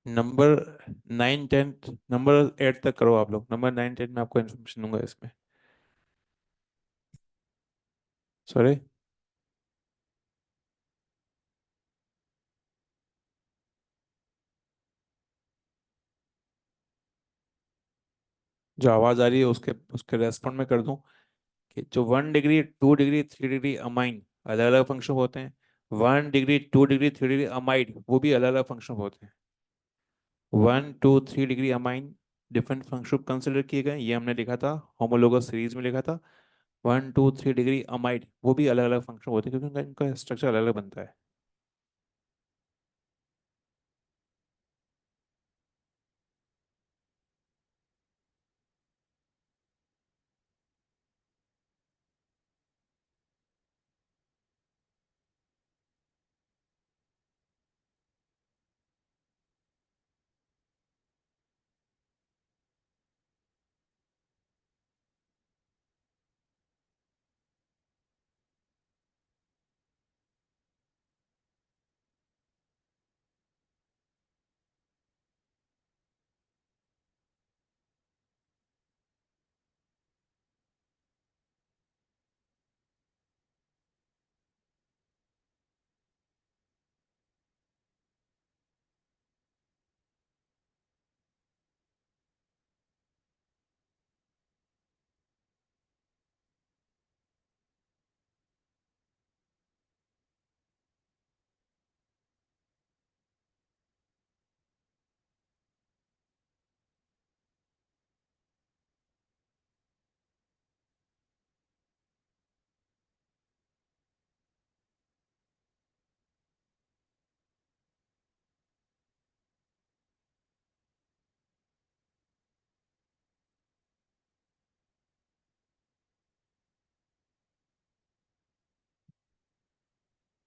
नंबर 9 10, नंबर 8 तक करो आप लोग। नंबर 9 10 में आपको इन्फॉर्मेशन दूंगा इसमें। सॉरी। जो आवाज आ रही है उसके उसके रेस्पॉन्ड में कर दूं कि जो 1 डिग्री 2 डिग्री 3 डिग्री अमाइन अलग अलग फंक्शन होते हैं। 1 डिग्री 2 डिग्री 3 डिग्री अमाइड वो भी अलग अलग फंक्शन होते हैं। 1 2 3 degree amine different function consider किए गए, ये हमने लिखा था, होमोलोगस सीरीज में लिखा था। 1 2 3 डिग्री अमाइड वो भी अलग अलग फंक्शन होते हैं, क्योंकि इनका स्ट्रक्चर अलग अलग बनता है।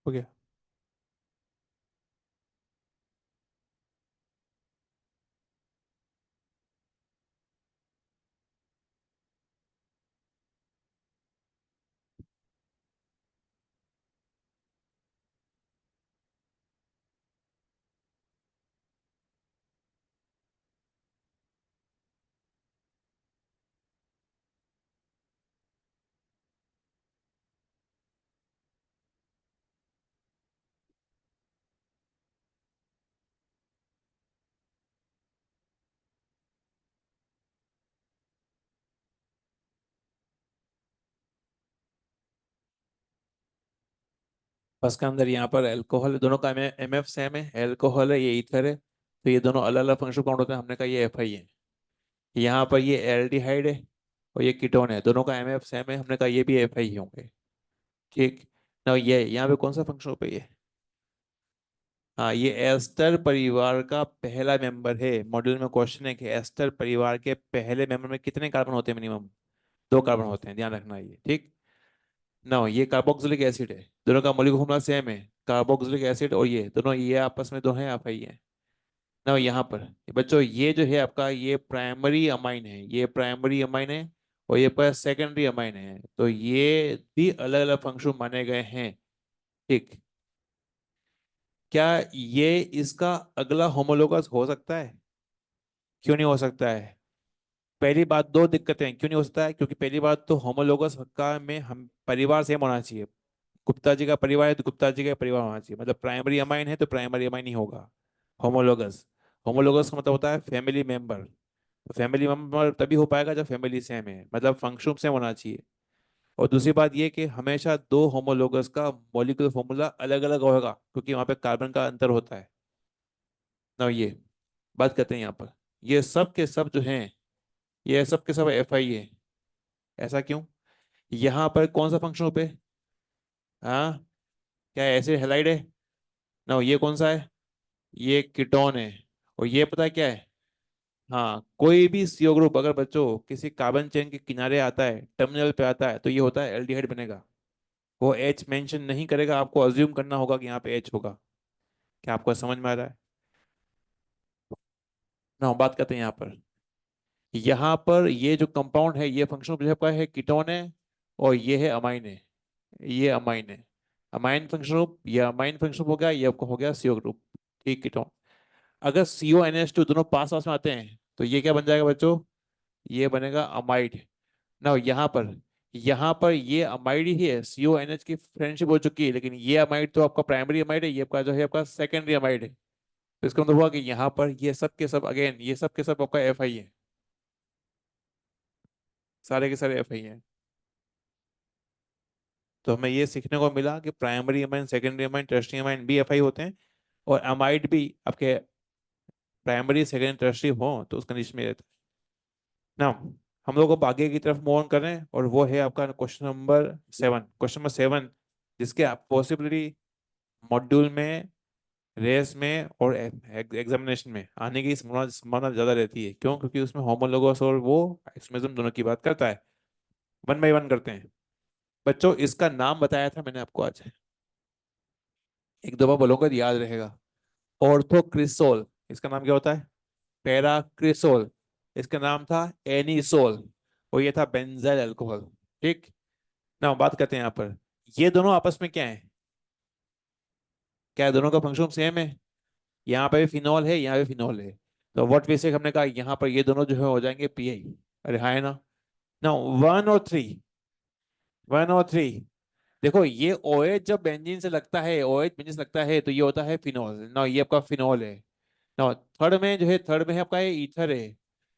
हो गया। बस के अंदर यहाँ पर अल्कोहल दोनों का एम एफ सेम है, अल्कोहल है, ये ईथर है, तो ये दोनों अलग अलग फंक्शन काउंट होते हैं, हमने कहा ये एफ आई है। यहाँ पर ये एल्डिहाइड है और ये कीटोन है, दोनों का एम एफ सेम है, हमने कहा ये भी एफ आई होंगे। ठीक। ना ये यहाँ पे कौन सा फंक्शन पे ये, हाँ ये एस्टर परिवार का पहला मेंबर है। मॉड्यूल में क्वेश्चन है कि एस्टर परिवार के पहले मेंबर में कितने कार्बन होते हैं, मिनिमम 2 कार्बन होते हैं, ध्यान रखना ये। ठीक। ना ये कार्बोक्सिलिक एसिड है, दोनों का मॉलिक्यूलर फॉर्मूला सेम है, कार्बोक्सिलिक एसिड, और ये दोनों ये आपस में दोनों है आप ही है। ना यहाँ पर बच्चों ये जो है आपका ये प्राइमरी अमाइन है, ये प्राइमरी अमाइन है, और ये पर सेकेंडरी अमाइन है, तो ये भी अलग अलग फंक्शन माने गए हैं। ठीक। क्या ये इसका अगला होमोलोगस हो सकता है? क्यों नहीं हो सकता है? पहली बात, दो दिक्कतें, क्यों नहीं हो सकता है, क्योंकि पहली बात तो होमोलोगस का में हम परिवार सेम होना चाहिए। गुप्ता जी का परिवार है तो गुप्ता जी का परिवार होना चाहिए, मतलब प्राइमरी अमाइन है तो प्राइमरी अमाइन ही होगा। होमोलोगस, होमोलोगस का मतलब होता है फैमिली मेंबर, तो फैमिली मेंबर तभी हो पाएगा जब फैमिली सेम है, मतलब फंक्शन सेम होना चाहिए। और दूसरी बात ये कि हमेशा दो होमोलोगस का मॉलिक्यूलर फॉर्मूला अलग अलग होगा, क्योंकि वहां पे कार्बन का अंतर होता है ना। ये बात करते हैं यहाँ पर, ये सब के सब जो हैं, ये सब के सब एफ आई है। ऐसा क्यों? यहाँ पर कौन सा फंक्शन पे, हाँ, क्या एसिड हेलाइड है? ना ये कौन सा है? ये कीटोन है। और ये पता है क्या है? हाँ, कोई भी सीओ ग्रुप अगर बच्चों किसी कार्बन चेन के किनारे आता है, टर्मिनल पे आता है, तो ये होता है एल्डिहाइड बनेगा। वो एच मेंशन नहीं करेगा, आपको अज्यूम करना होगा कि यहाँ पे एच होगा। क्या आपको समझ में आ रहा है? ना बात करते हैं यहाँ पर ये जो कंपाउंड है ये फंक्शनल ग्रुप का है, कीटोन है, और ये है अमाइन है, ये अमाइन है। अमाइन फंक्शनल ग्रुप, ये अमाइन फंक्शनल ग्रुप हो गया, ये आपको हो गया सीओ ग्रुप। ठीक, कीटोन। अगर सीओ एन एच टू दोनों पास पास में आते हैं तो ये क्या बन जाएगा बच्चों? ये बनेगा अमाइड। ना यहाँ पर ये अमाइड ही है, सीओ एन एच की फ्रेंडशिप हो चुकी है, लेकिन ये अमाइड तो आपका प्राइमरी अमाइड है, ये आपका जो है आपका सेकेंडरी अमाइड है। तो इसका मतलब हुआ कि यहाँ पर ये सब के सब, अगेन ये सब के सब आपका एफ आई है, सारे के सारे एफ आई हैं। तो हमें ये सीखने को मिला कि primary amine, secondary amine, tertiary amine भी एफ आई होते हैं, और अमाइड भी आपके प्राइमरी सेकेंडरी टर्शियरी हो तो उस कंडीशन में रहता है ना। हम लोग अब आगे की तरफ मूव ऑन कर रहे हैं, और वो है आपका क्वेश्चन नंबर 7, जिसके आप पॉसिबिलिटी मॉड्यूल में, रेस में और एग्जामिनेशन में आने की संभावना संभावना ज्यादा रहती है। क्यों? क्योंकि उसमें होमोलोगस और वो आइसोमेरिज्म दोनों की बात करता है। वन बाय वन करते हैं। बच्चों इसका नाम बताया था मैंने आपको आज, एक दो बार बोलूंगा तो याद रहेगा। ऑर्थोक्रिसोल, इसका नाम क्या होता है? पैराक्रिसोल। इसका नाम था एनिसोल, और ये था बेंजाइल अल्कोहल। ठीक। ना बात करते हैं यहाँ पर, ये दोनों आपस में क्या है? क्या दोनों का फंक्शन सेम है? यहाँ पे भी फिनॉल है, यहाँ पे फिनॉल है, तो व्हाट वी से हमने कहा यहाँ पर ये दोनों जो है हो जाएंगे पी आई। अरे हाँ है ना। ना 1 और 3, 1 और 3, देखो ये ओ एच जब बेंजीन से लगता है, ओ एच बेंजीन से लगता है तो ये होता है फिनॉल ना, ये आपका फिनॉल है ना। थर्ड में जो है, थर्ड में है आपका ये ईथर है,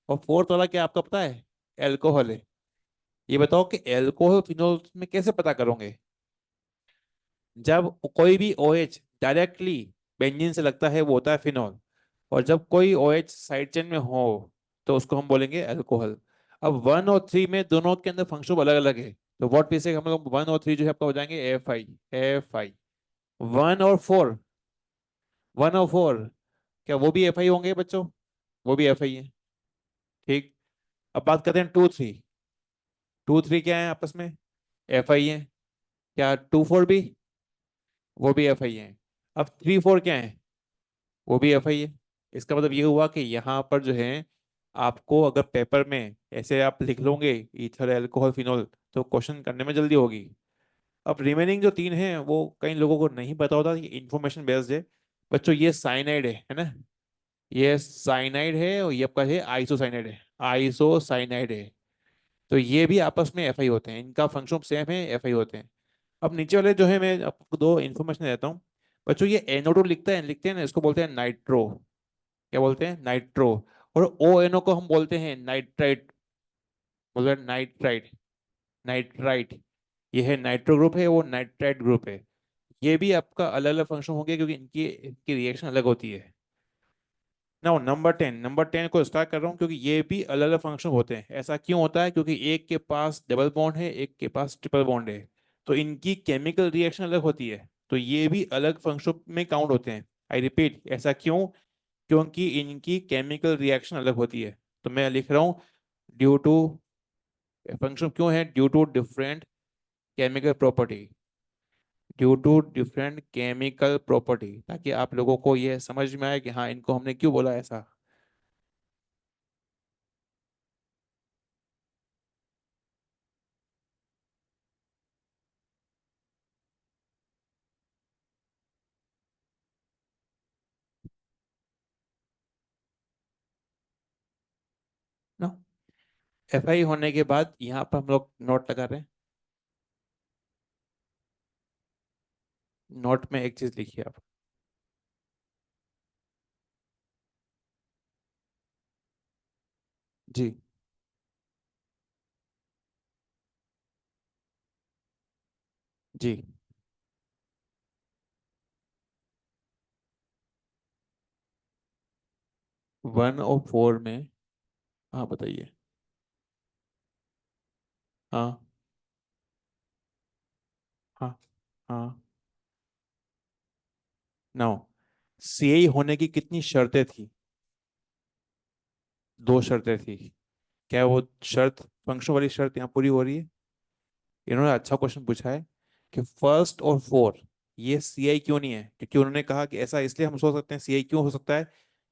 और फोर्थ वाला क्या आपका पता है? एल्कोहल है। ये बताओ कि एल्कोहल फिनॉल में कैसे पता करोगे? जब कोई भी OH डायरेक्टली बेंजीन से लगता है वो होता है फिनॉल, और जब कोई OH साइड चेन में हो तो उसको हम बोलेंगे अल्कोहल। अब 1 और 3 में दोनों के अंदर फंक्शन अलग अलग है, तो व्हाट वी से हम लोग 1 और 3 जो है आपका हो जाएंगे एफ आई, एफ आई। 1 और 4, 1 और 4 क्या वो भी एफ आई होंगे बच्चों? वो भी एफ आई है। ठीक। अब बात करते हैं 2 3, 2 3 क्या है आपस में? एफ आई है। क्या 2 4 भी? वो भी एफ आई है। अब 3 4 क्या है? वो भी एफ आई है। इसका मतलब ये हुआ कि यहाँ पर जो है, आपको अगर पेपर में ऐसे आप लिख लोगे ईथर अल्कोहल फिनोल, तो क्वेश्चन करने में जल्दी होगी। अब रिमेनिंग जो 3 हैं वो कई लोगों को नहीं पता होता, ये इंफॉर्मेशन बेस्ड है। बच्चों ये साइनाइड है ना? ये साइनाइड है और ये आपका है आइसोसाइनाइड है। आइसोसाइनाइड है। तो ये भी आपस में एफ आई होते हैं, इनका फंक्शन सेम है, एफ आई होते हैं। अब नीचे वाले जो है, मैं आपको दो इन्फॉर्मेशन देता हूँ। बच्चों ये NO2 लिखते हैं ना, इसको बोलते हैं नाइट्रो। क्या बोलते हैं? नाइट्रो। और ONO को हम बोलते हैं नाइट्राइट। बोलते हैं नाइट्राइट। नाइट्राइट। ये है नाइट्रो ग्रुप है, वो नाइट्राइट ग्रुप है। ये भी आपका अलग अलग फंक्शन होंगे क्योंकि इनकी इनकी रिएक्शन अलग होती है। ना नंबर 10 को स्टार्ट कर रहा हूँ क्योंकि ये भी अलग अलग फंक्शन होते हैं। ऐसा क्यों होता है? क्योंकि एक के पास डबल बॉन्ड है, एक के पास ट्रिपल बॉन्ड है। तो इनकी केमिकल रिएक्शन अलग होती है, तो ये भी अलग फंक्शन में काउंट होते हैं। आई रिपीट, ऐसा क्यों? क्योंकि इनकी केमिकल रिएक्शन अलग होती है। तो मैं लिख रहा हूँ ड्यू टू, फंक्शन क्यों है? Due to different chemical property. Due to different chemical property, ताकि आप लोगों को ये समझ में आए कि हाँ, इनको हमने क्यों बोला ऐसा। ना, एफ आई होने के बाद यहाँ पर हम लोग नोट लगा रहे हैं। नोट में एक चीज लिखिए आप। जी। जी। 1 और 4 में। हाँ बताइए। हाँ। हाँ। हाँ। नाउ, सीआई होने की कितनी शर्तें थी? 2 शर्तें थी। क्या वो शर्त, फंक्शन वाली शर्त यहाँ पूरी हो रही है? इन्होंने अच्छा क्वेश्चन पूछा है कि फर्स्ट और फोर, ये सीआई क्यों नहीं है? क्योंकि उन्होंने कहा कि ऐसा इसलिए हम सोच सकते हैं सीआई क्यों हो सकता है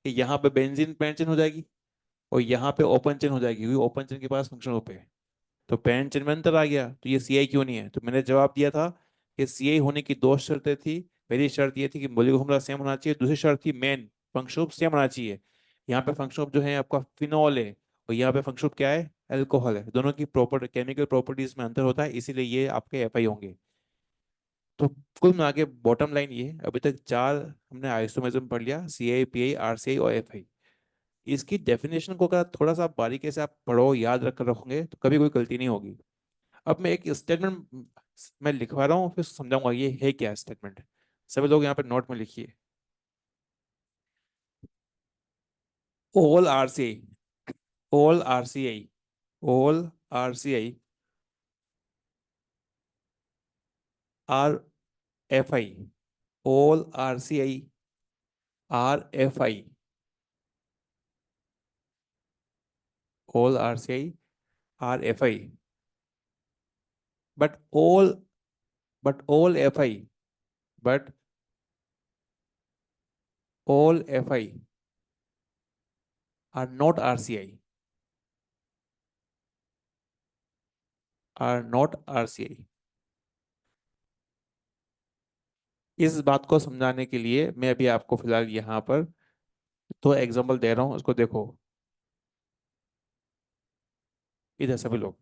कि यहाँ पे बेंजीन पेंट चेन हो जाएगी और यहाँ पे ओपन चेन हो जाएगी, क्योंकि ओपन चेन के पास फंक्शन पे है। तो पेन चेन में अंतर आ गया, तो ये सीआई क्यों नहीं है? तो मैंने जवाब दिया था कि सीआई होने की 2 शर्तें थी। पहली शर्त ये थी कि मौलिक फॉर्मूला सेम होना चाहिए, दूसरी शर्त थी मेन फंक्शन ग्रुप सेम होना चाहिए। यहाँ पे फंक्शन ग्रुप जो है आपका फिनॉल है, और यहाँ पे फंक्शन ग्रुप क्या है? अल्कोहल है। दोनों की प्रॉपर केमिकल प्रॉपर्टीज में अंतर होता है, इसीलिए ये आपके एफआई होंगे। तो कुल मिला के बॉटम लाइन ये है, अभी तक 4 हमने आइसोमेरिज्म पढ़ लिया, सीआई, पीआई, आरसीआई और एफआई। इसकी डेफिनेशन को अगर थोड़ा सा बारीकी से आप पढ़ो, याद रख कर रखोगे, तो कभी कोई गलती नहीं होगी। अब मैं एक स्टेटमेंट मैं लिखवा रहा हूँ, फिर समझाऊंगा ये है क्या स्टेटमेंट। सभी लोग यहाँ पे नोट में लिखिए। All RCI, all RCI, all RCI are F I, all RCI are F I, all RCI are F I, but all, but all F I, but all F I are not RCI, are not RCI. इस बात को समझाने के लिए मैं अभी आपको फिलहाल यहाँ पर तो एग्जांपल दे रहा हूँ, उसको देखो। इधर सभी लोग,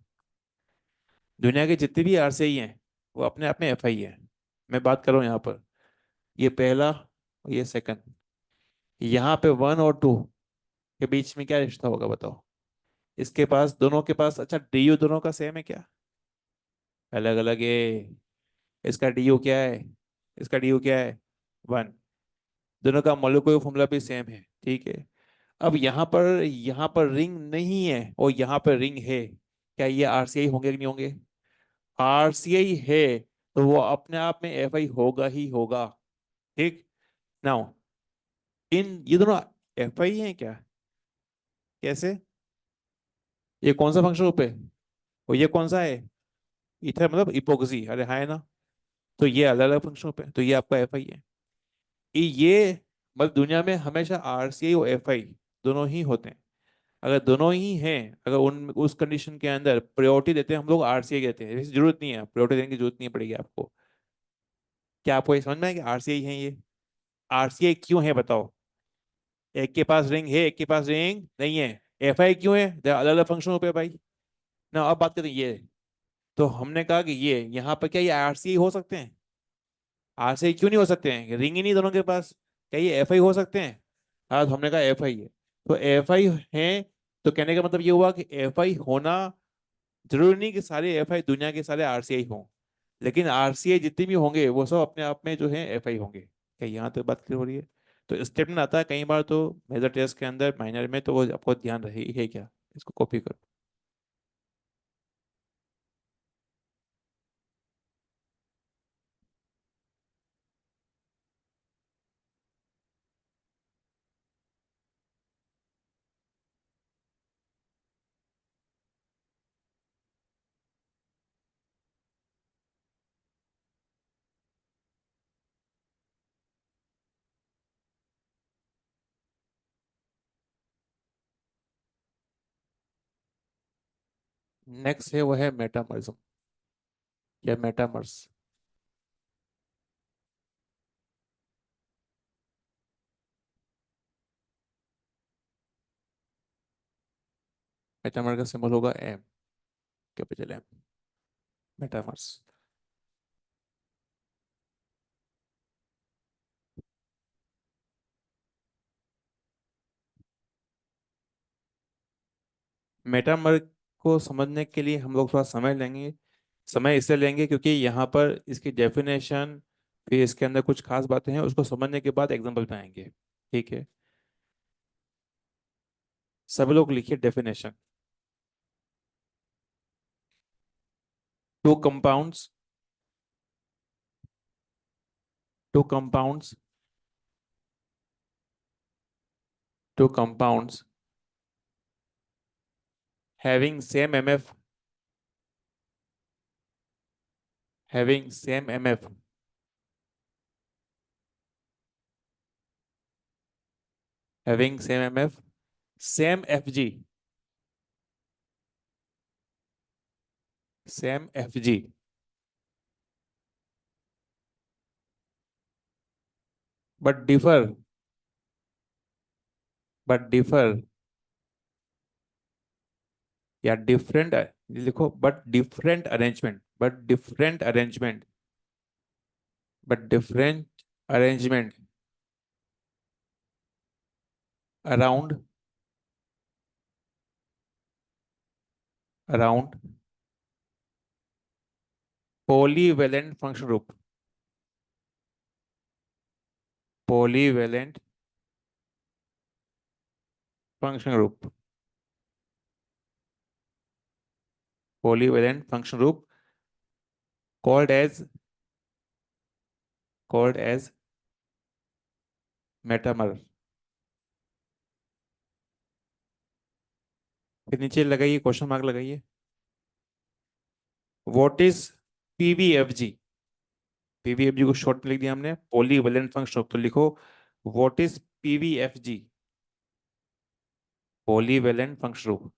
दुनिया के जितने भी आरसीआई हैं वो अपने आप में एफआई है। मैं बात कर रहा हूँ यहाँ पर, ये पहला और ये सेकंड। यहाँ पे 1 और 2 के बीच में क्या रिश्ता होगा बताओ? इसके पास, दोनों के पास, अच्छा डीयू दोनों का सेम है क्या? अलग अलग है। इसका डीयू क्या है? इसका डीयू क्या है? 1। दोनों का मोलिक्यूलर फॉर्मूला भी सेम है, ठीक है। अब यहाँ पर रिंग नहीं है और यहाँ पर रिंग है, क्या ये आरसीआई होंगे कि नहीं होंगे? आरसीआई है तो वो अपने आप में एफआई होगा ही होगा। ठीक। नाउ, ये दोनों एफआई हैं क्या? कैसे? ये कौन सा फंक्शन ग्रुप है? और ये कौन सा है? इथर मतलब इपोक्सी, अरे हाँ है ना। तो ये अलग अलग फंक्शनों पे, तो ये आपका एफ आई है। ये मतलब दुनिया में हमेशा आर सी आई और एफ आई दोनों ही होते हैं। अगर दोनों ही हैं, अगर उन उस कंडीशन के अंदर प्रायोरिटी देते हैं हम लोग, आर सी आई देते हैं। वैसे जरूरत नहीं है, प्रायोरिटी देने की जरूरत नहीं पड़ेगी आपको। क्या आपको ये समझ में है कि आर सी आई है ये? आर सी आई क्यों है बताओ? एक के पास रिंग है, एक के पास रिंग नहीं है। एफ आई क्यों है? अलग अलग फंक्शनों पे भाई। ना अब बात करते हैं ये। तो हमने कहा कि ये यहाँ पर क्या ये आर सी आई हो सकते हैं? आर सी आई क्यों नहीं हो सकते हैं? रिंग ही नहीं दोनों के पास। क्या ये एफ आई हो सकते हैं? हाँ, तो हमने कहा एफ आई है। तो एफ आई है, तो कहने का मतलब ये हुआ कि एफ आई होना जरूरी नहीं कि सारे एफ आई दुनिया के सारे आर सी आई हों। लेकिन आर सी आई जितने भी होंगे वो सब अपने आप में जो है एफ आई होंगे। क्या यहाँ तक बात क्लियर हो रही है? तो स्टेटमेंट आता है कई बार तो मेजर टेस्ट के अंदर, माइनर में, तो वो आपको ध्यान रहे ही है क्या। इसको कॉपी करो। नेक्स्ट है वो है मेटामर्स या मेटामर्स। मेटामर का सिंबल होगा M. Capital M. Metamers. Metamer को समझने के लिए हम लोग थोड़ा समय लेंगे। समय इससे लेंगे क्योंकि यहाँ पर इसकी डेफिनेशन, फिर इसके अंदर कुछ खास बातें हैं, उसको समझने के बाद एग्जाम्पल पे आएंगे। ठीक है। सब लोग लिखिए definition. Two compounds, two compounds, two compounds having same mf, having same mf, having same mf, same fg, same fg, but differ, but differ या डिफरेंट, लिखो but different arrangement, but different arrangement, but different arrangement around, around polyvalent function group, polyvalent function group, polyvalent function group called as, called as metamer. फिर नीचे लगाइए, question mark लगाइए। What is PVFG? PVFG को short में लिख दिया हमने, polyvalent function group. तो लिखो what is PVFG, polyvalent function group,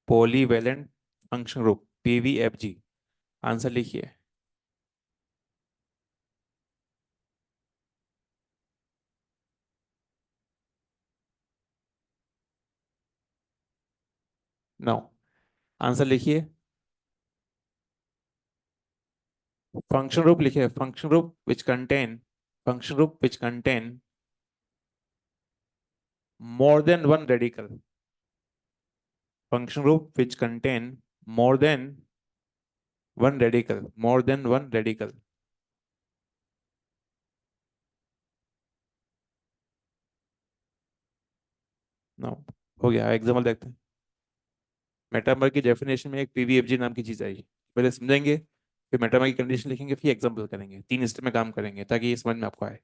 polyvalent function group PVFG. Answer लिखिए। नो, आंसर लिखिए। फंक्शन ग्रुप लिखिए, function group which contain, function group which contain more than one radical, function group which contain more than one radical, more than one radical. No, हो गया। Example देखते हैं। Metamer की definition में एक पीवीएफजी नाम की चीज आई। पहले समझेंगे, फिर मेटामर की कंडीशन लिखेंगे, फिर एग्जाम्पल करेंगे। तीन स्टेप में काम करेंगे ताकि ये समझ में आपको आए।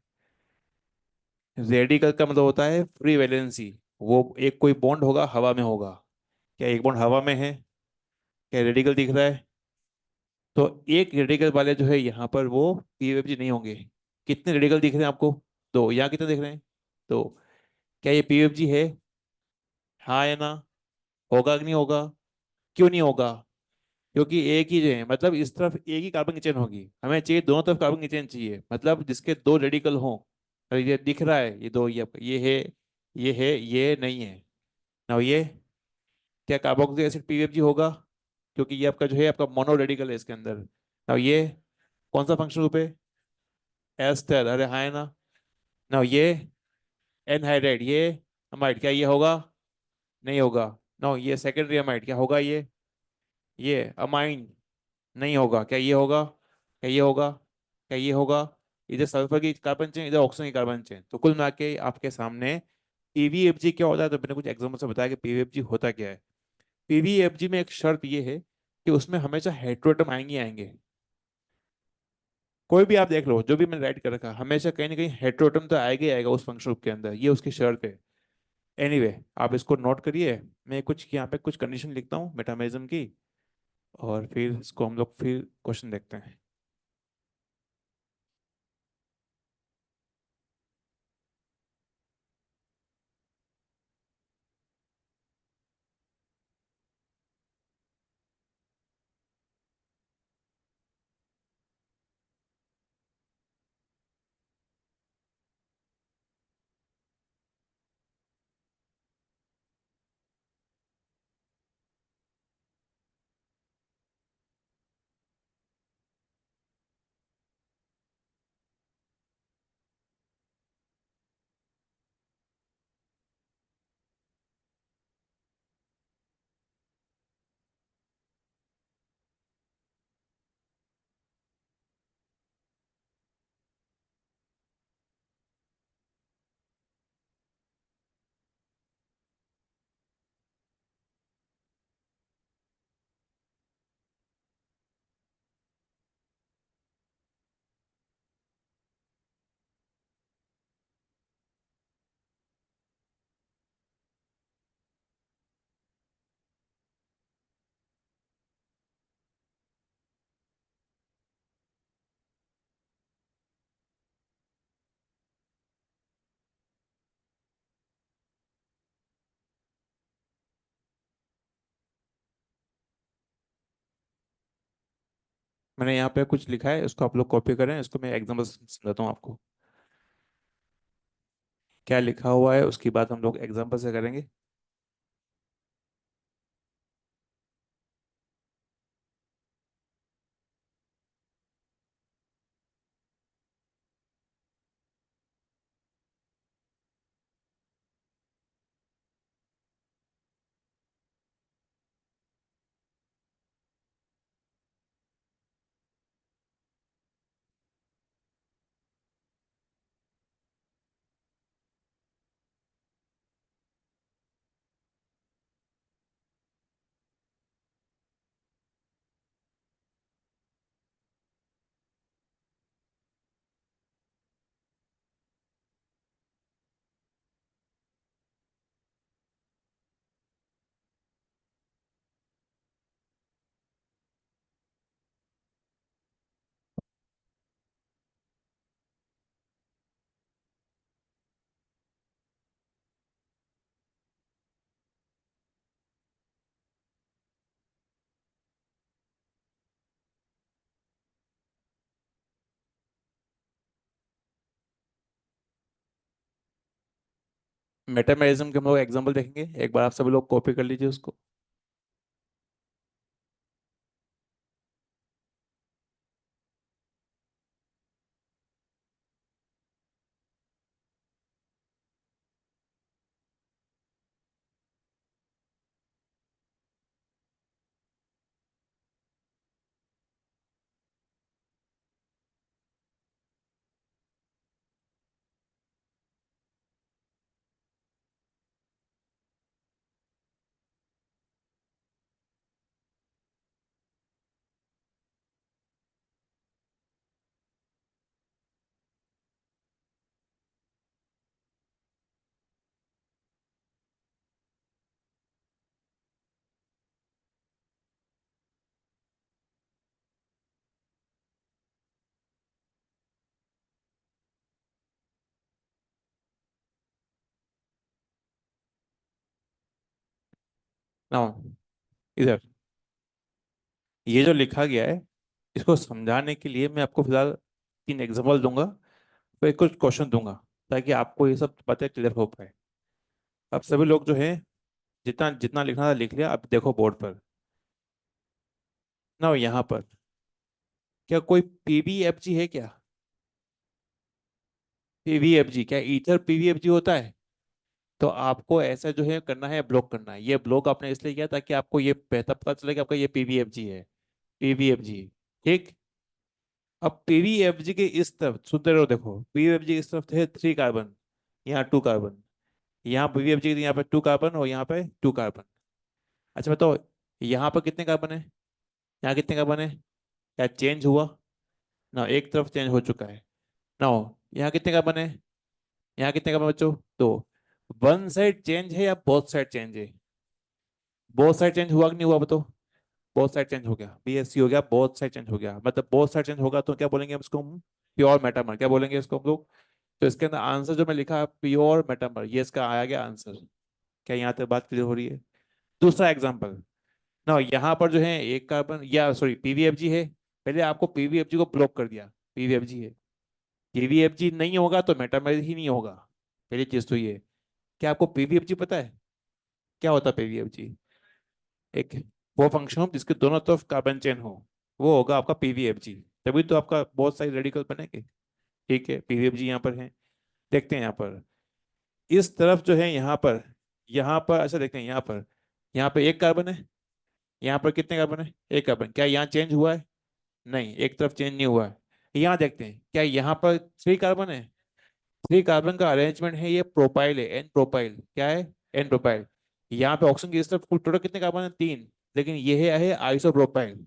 रेडिकल का मतलब होता है फ्री वैलेंसी। वो एक कोई बॉन्ड होगा, हवा में होगा। क्या एक बॉन्ड हवा में है? क्या रेडिकल दिख रहा है? तो एक रेडिकल वाले जो है यहाँ पर वो पीवीएफजी नहीं होंगे। कितने रेडिकल दिख रहे हैं आपको? दो। यहाँ कितने दिख रहे हैं? दो। क्या ये पीवीएफजी है? हाँ या ना? होगा कि नहीं होगा? क्यों नहीं होगा? क्योंकि एक ही जो है, मतलब इस तरफ एक ही कार्बन की चेन होगी, हमें चाहिए दोनों तरफ कार्बन की चेन चाहिए, मतलब जिसके दो रेडिकल हों। और ये दिख रहा है, ये दो, ये है, ये है, ये नहीं है ना ये। क्या कार्बोक्सिलिक एसिड पीवीएफजी होगा? क्योंकि ये आपका जो है आपका मोनो रेडिकल है इसके अंदर। ना ये कौन सा फंक्शन ग्रुप है? एस्टर। अरे हाँ है ना? ना ये एनहाइड्राइड, ये अमाइड, क्या ये होगा? नहीं होगा। नो, ये सेकेंडरी अमाइड, क्या होगा ये अमाइन। नहीं होगा। क्या ये होगा? क्या ये होगा? क्या ये होगा? इधर सल्फर की कार्बन चेन, इधर ऑक्सीजन की कार्बन चेन, तो कुल मिला के आपके सामने पीवीएफजी क्या होता है। तो मैंने कुछ एग्जाम्पल से बताया कि पीवीएफजी होता क्या है। पीवीएफजी में एक शर्त ये है कि उसमें हमेशा हेटेरोटम आएंगे ही आएंगे। कोई भी आप देख लो, जो भी मैंने राइट कर रखा है, हमेशा कहीं ना कहीं हेटेरोटम तो आएगा ही आएगा उस फंक्शन ग्रुप के अंदर, ये उसकी शर्त है। एनीवे आप इसको नोट करिए। मैं कुछ यहाँ पे कुछ कंडीशन लिखता हूँ मेटामेरिज्म की, और फिर इसको हम लोग फिर क्वेश्चन देखते हैं। मैंने यहाँ पे कुछ लिखा है, इसको आप लोग कॉपी करें, इसको मैं एग्जाम्पल समझाता हूँ आपको। क्या लिखा हुआ है उसकी बात हम लोग एग्जाम्पल से करेंगे। मेटामेरिज्म के हम लोग एग्जाम्पल देखेंगे, एक बार आप सब लोग कॉपी कर लीजिए उसको। ना इधर ये जो लिखा गया है, इसको समझाने के लिए मैं आपको फिलहाल 3 एग्जांपल दूंगा, फिर कुछ क्वेश्चन दूंगा, ताकि आपको ये सब बातें क्लियर हो पाए। अब सभी लोग जो है, जितना जितना लिखना था लिख लिया। अब देखो बोर्ड पर ना, यहाँ पर क्या कोई पीवीएफजी है क्या? पीवीएफजी क्या ईथर पीवीएफजी होता है? तो आपको ऐसा जो है करना है, ब्लॉक करना है। ये ब्लॉक आपने इसलिए किया ताकि आपको ये बेहतर पता चले कि आपका ये पीवीएफजी है। पीवीएफजी, ठीक। अब पीवीएफजी के इस तरफ सुनते रहो, देखो पीवीएफजी के इस तरफ है 3 कार्बन, यहाँ 2 कार्बन। यहाँ पीवीएफजी के यहाँ पे 2 कार्बन और यहाँ पे 2 कार्बन। अच्छा बताओ, यहाँ पर कितने कार्बन है, यहाँ कितने कार्बन है? क्या चेंज हुआ? ना, एक तरफ चेंज हो चुका है। ना, यहाँ कितने कार्बन है? यहाँ कितने कार्बन बच्चों? 2। वन साइड चेंज है या बोथ साइड चेंज है? बोथ साइड चेंज हुआ कि नहीं हुआ बताओ? बोथ साइड चेंज हो गया, बीएससी हो गया, बोथ साइड चेंज हो गया। मतलब बोथ साइड चेंज होगा तो क्या बोलेंगे हम इसको? Pure metamer. क्या बोलेंगे इसको हम लोग? तो इसके अंदर आंसर जो मैं लिखा है प्योर मेटामर, ये इसका आया गया आंसर। क्या यहाँ तक बात क्लियर हो रही है? दूसरा एग्जाम्पल ना, यहाँ पर जो है एक कार्बन, या सॉरी पीवीएफजी है। पहले आपको पीवीएफजी को ब्लॉक कर दिया, पीवीएफजी है। पीवीएफजी नहीं होगा तो मेटामर ही नहीं होगा। पहली चीज तो ये। क्या आपको पीवीएफजी पता है क्या होता है पीवीएफजी? एक वो फंक्शन हो जिसके दोनों तरफ कार्बन चेन हो, वो होगा आपका पीवीएफजी। तभी तो आपका बहुत सारे रेडिकल बनेंगे। ठीक है, पीवीएफजी यहाँ पर है। देखते हैं यहाँ पर इस तरफ जो है, यहाँ पर अच्छा देखते हैं यहाँ पे एक कार्बन है। यहाँ पर कितने कार्बन है? एक कार्बन। क्या यहाँ चेंज हुआ है? नहीं, एक तरफ चेंज नहीं हुआ है। यहाँ देखते हैं, क्या यहाँ पर 3 कार्बन है? 3 कार्बन का अरेंजमेंट है, ये प्रोपाइल है, एन प्रोपाइल। क्या है? N propyl. यहाँ पे ऑक्सीजन की इस तरफ कुल टोटल कितने कार्बन है? 3। लेकिन ये है आइसोप्रोपाइल।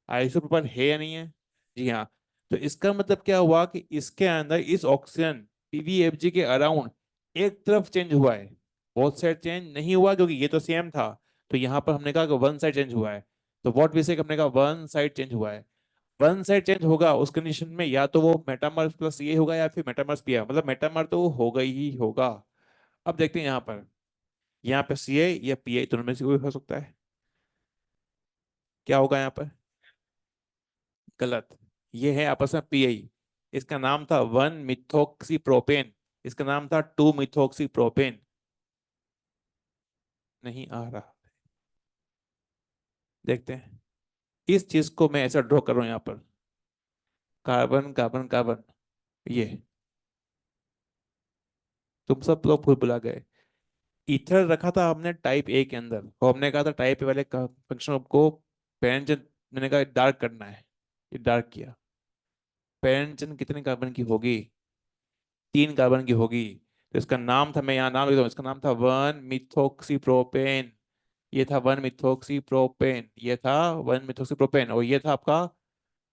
आइसोप्रोपाइल है या नहीं है? जी हाँ। तो इसका मतलब क्या हुआ कि इसके अंदर इस ऑक्सीजन पीवीएफजी के अराउंड एक तरफ चेंज हुआ है, बहुत साइड चेंज नहीं हुआ, क्योंकि ये तो सेम था। तो यहाँ पर हमने कहा कि वन साइड चेंज हुआ है। तो व्हाट वी से, हमने कहा वन साइड चेंज हुआ है। वन साइड चेंज होगा उस कंडीशन में, या तो वो मेटामर प्लस ये होगा या फिर मेटामर पी है, मतलब मेटामर तो होगा ही होगा। अब देखते हैं यहाँ पे सी आई या पी आई दोनों में से कोई हो सकता है। क्या होगा यहाँ पर? गलत। ये है आपस में पी आई। इसका नाम था 1 मिथोक्सी प्रोपेन। इसका नाम था 2 मिथोक्सी प्रोपेन। नहीं आ रहा। देखते हैं। इस चीज को मैं ऐसा ड्रॉ कर रहा हूं यहाँ पर, कार्बन कार्बन कार्बन। ये तुम सब लोग भूल भुला गए। ईथर रखा था हमने टाइप ए के अंदर, और हमने कहा था टाइप ए वाले फंक्शन को पेरेंट, मैंने कहा डार्क करना है। ये डार्क किया। पेरेंट कितने कार्बन की होगी? 3 कार्बन की होगी। तो इसका नाम था, मैं यहाँ नाम लिखता हूँ, इसका नाम था 1 मिथोक्सीप्रोपेन। ये था 1 मिथोक्सीप्रोपेन, ये था 1 मिथोक्सीप्रोपेन, और ये था आपका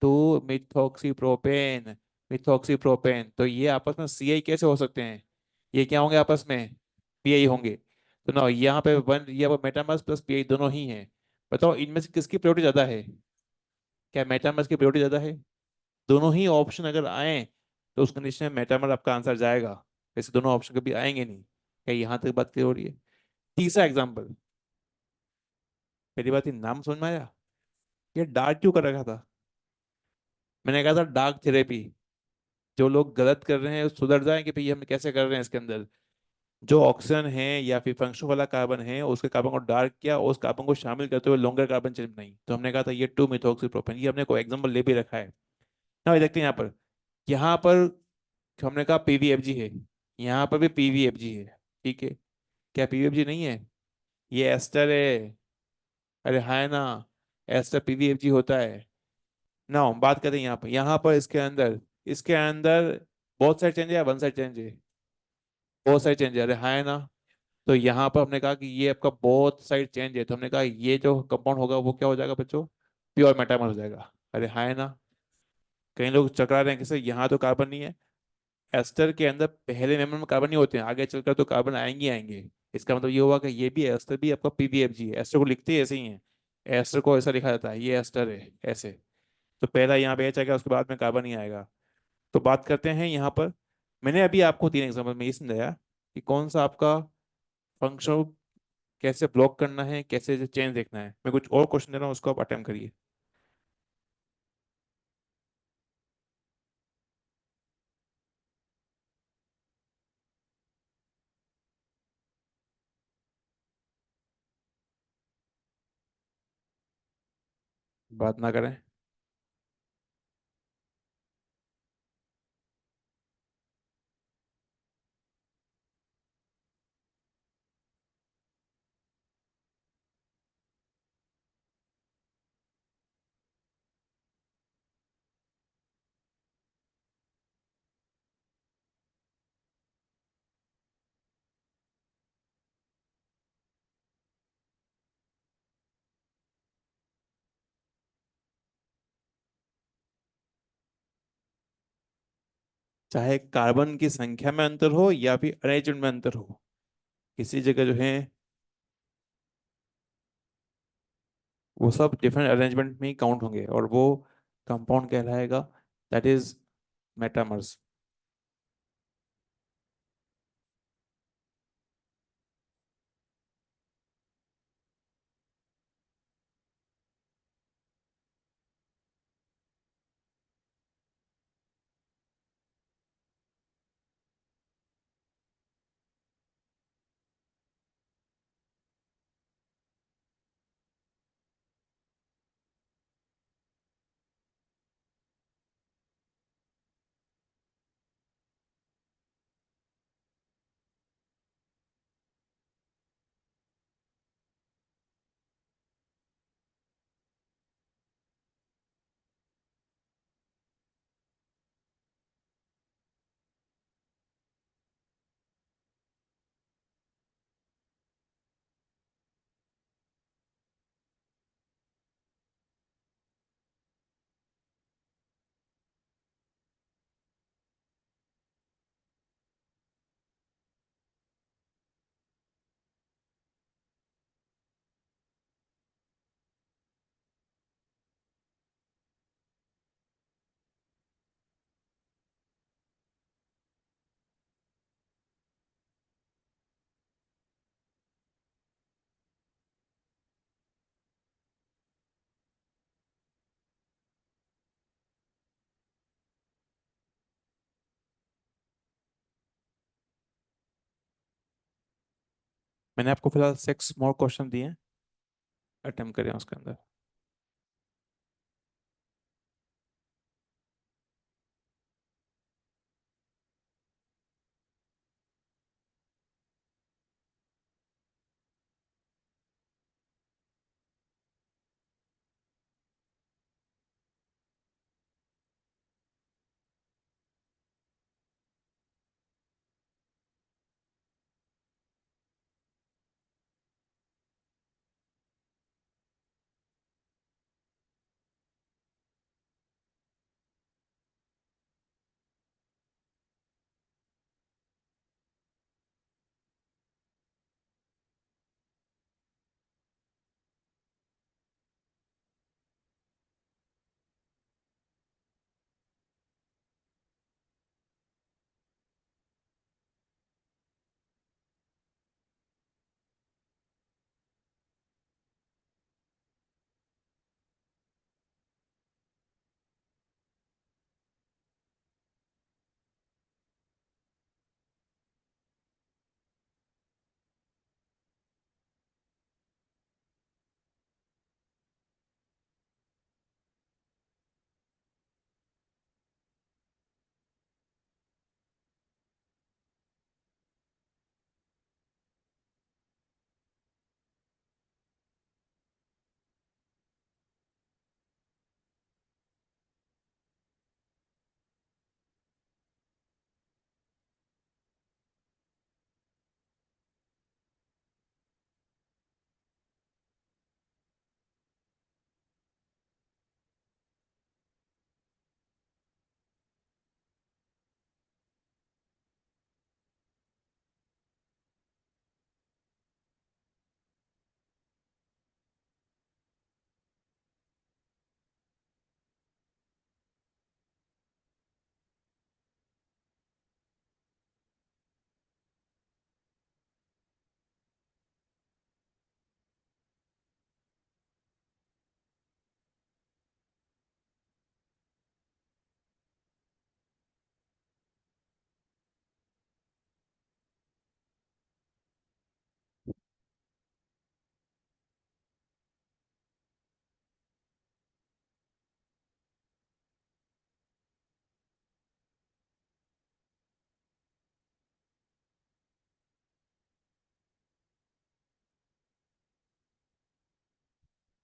2 मिथोक्सीप्रोपेन। मिथोक्सीप्रोपेन, तो ये आपस में सी आई कैसे हो सकते हैं? ये क्या होंगे आपस में? पी आई होंगे। तो ना, यहाँ पे वन, ये मेटामर्स प्लस पी आई दोनों ही हैं। बताओ इनमें से किसकी प्रायोरिटी ज्यादा है? क्या मेटामर्स की प्रायोरिटी ज्यादा है? दोनों ही ऑप्शन अगर आए तो उस कंडीशन में मेटामर आपका आंसर जाएगा। वैसे दोनों ऑप्शन कभी आएंगे नहीं। क्या यहाँ तक बात क्लियर हो रही है? तीसरा एग्जाम्पल। पहली बात, ये नाम समझ में आया? ये डार्क क्यों कर रखा था? मैंने कहा था डार्क थेरेपी। जो लोग गलत कर रहे हैं वो सुधर जाएं कि भाई हम कैसे कर रहे हैं। इसके अंदर जो ऑक्सीजन है या फिर फंक्शन वाला कार्बन है, उसके कार्बन को डार्क किया, उस कार्बन को शामिल करते हुए लॉन्गर कार्बन चेन बनाई। तो हमने कहा था ये 2 मिथोक्सीप्रोपेन। ये हमने को एग्जाम्पल ले भी रखा है ना। ये देखते हैं यहाँ पर हमने कहा पीवीएफजी है, यहाँ पर भी पीवीएफजी है। ठीक है। क्या पीवीएफजी नहीं है? ये एस्टर है। अरे हाँ ना, एस्टर पीवीएफजी होता है ना। हम बात करें यहाँ पर इसके अंदर बहुत सारे चेंज है या वन साइड चेंज है? बहुत सारे चेंज है। अरे हाँ ना। तो यहाँ पर हमने कहा कि ये आपका बहुत साइड चेंज है, तो हमने कहा ये जो कंपाउंड होगा वो क्या हो जाएगा बच्चों? प्योर मेटामर हो जाएगा। अरे हाँ ना। कई लोग चकरा रहे हैं कि सर यहाँ तो कार्बन नहीं है। एस्टर के अंदर पहले मेंबर में कार्बन नहीं होते हैं, आगे चलकर तो कार्बन आएंगे आएंगे। इसका मतलब ये हुआ कि ये भी एस्टर भी आपका पीवीएफजी है। एस्टर को लिखते ही ऐसे ही है। एस्टर को ऐसा लिखा जाता है, ये एस्टर है ऐसे। तो पहला यहाँ पे एच आएगा, उसके बाद में कार्बन ही आएगा। तो बात करते हैं यहाँ पर। मैंने अभी आपको 3 एग्जाम्पल में ये समझाया कि कौन सा आपका फंक्शन कैसे ब्लॉक करना है, कैसे चेंज देखना है। मैं कुछ और क्वेश्चन दे रहा हूँ, उसको आप अटेम्प्ट करिए। बात ना करें। चाहे कार्बन की संख्या में अंतर हो या फिर अरेंजमेंट में अंतर हो, किसी जगह जो है वो सब डिफरेंट अरेंजमेंट में ही काउंट होंगे, और वो कंपाउंड कहलाएगा, दैट इज मेटामर्स। मैंने आपको फिलहाल 6 मोर क्वेश्चन दिए हैं, अटेम्प्ट करें उसके अंदर।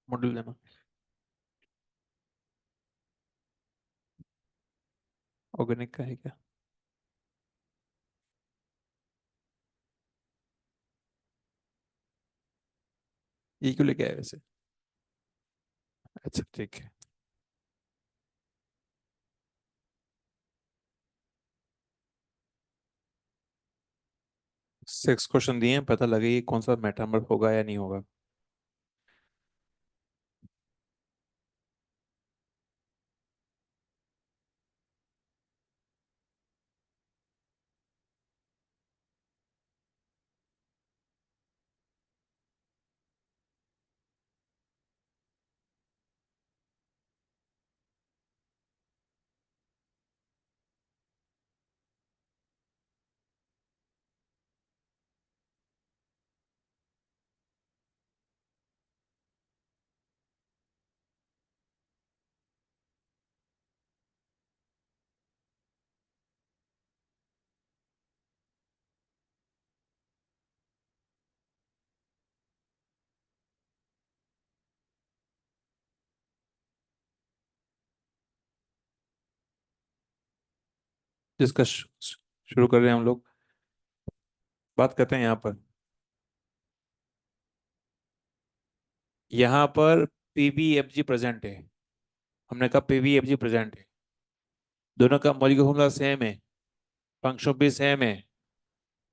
मॉड्यूल लेना। ऑर्गेनिक का है क्या? ये क्यों लेके आए वैसे? अच्छा ठीक है। 6 क्वेश्चन दिए हैं, पता लगे कौन सा मेटामर होगा या नहीं होगा। जिसका शुरू कर रहे हैं हम लोग। बात करते हैं यहाँ पर। यहाँ पर पीवीएफजी प्रेजेंट है। हमने कहा पीवीएफजी प्रेजेंट है। दोनों का मौलिक फॉर्मूला सेम है, फंक्शन भी सेम है।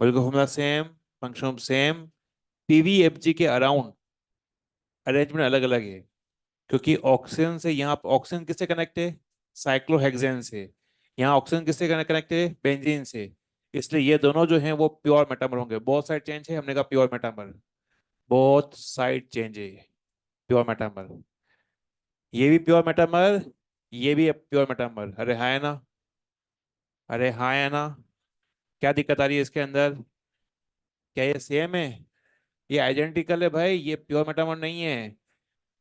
मौलिक फॉर्मूला सेम, फंक्शन सेम। पीवीएफजी के अराउंड अरेंजमेंट अलग अलग है। क्योंकि ऑक्सीजन से यहाँ ऑक्सीजन किससे कनेक्ट है? साइक्लोहेक्सेन से। यहाँ ऑक्सीजन किससे कनेक्ट है? बेंजीन से। इसलिए ये दोनों जो हैं वो प्योर मेटामर होंगे। बहुत साइड चेंज है, हमने कहा प्योर मेटामर। बहुत साइड चेंज है, प्योर मेटामर। ये भी प्योर मेटामर, ये भी प्योर मेटामर। अरे हाँ है ना? अरे हाँ है ना? क्या दिक्कत आ रही है इसके अंदर? क्या ये सेम है? ये आइडेंटिकल है भाई, ये प्योर मेटामर नहीं है।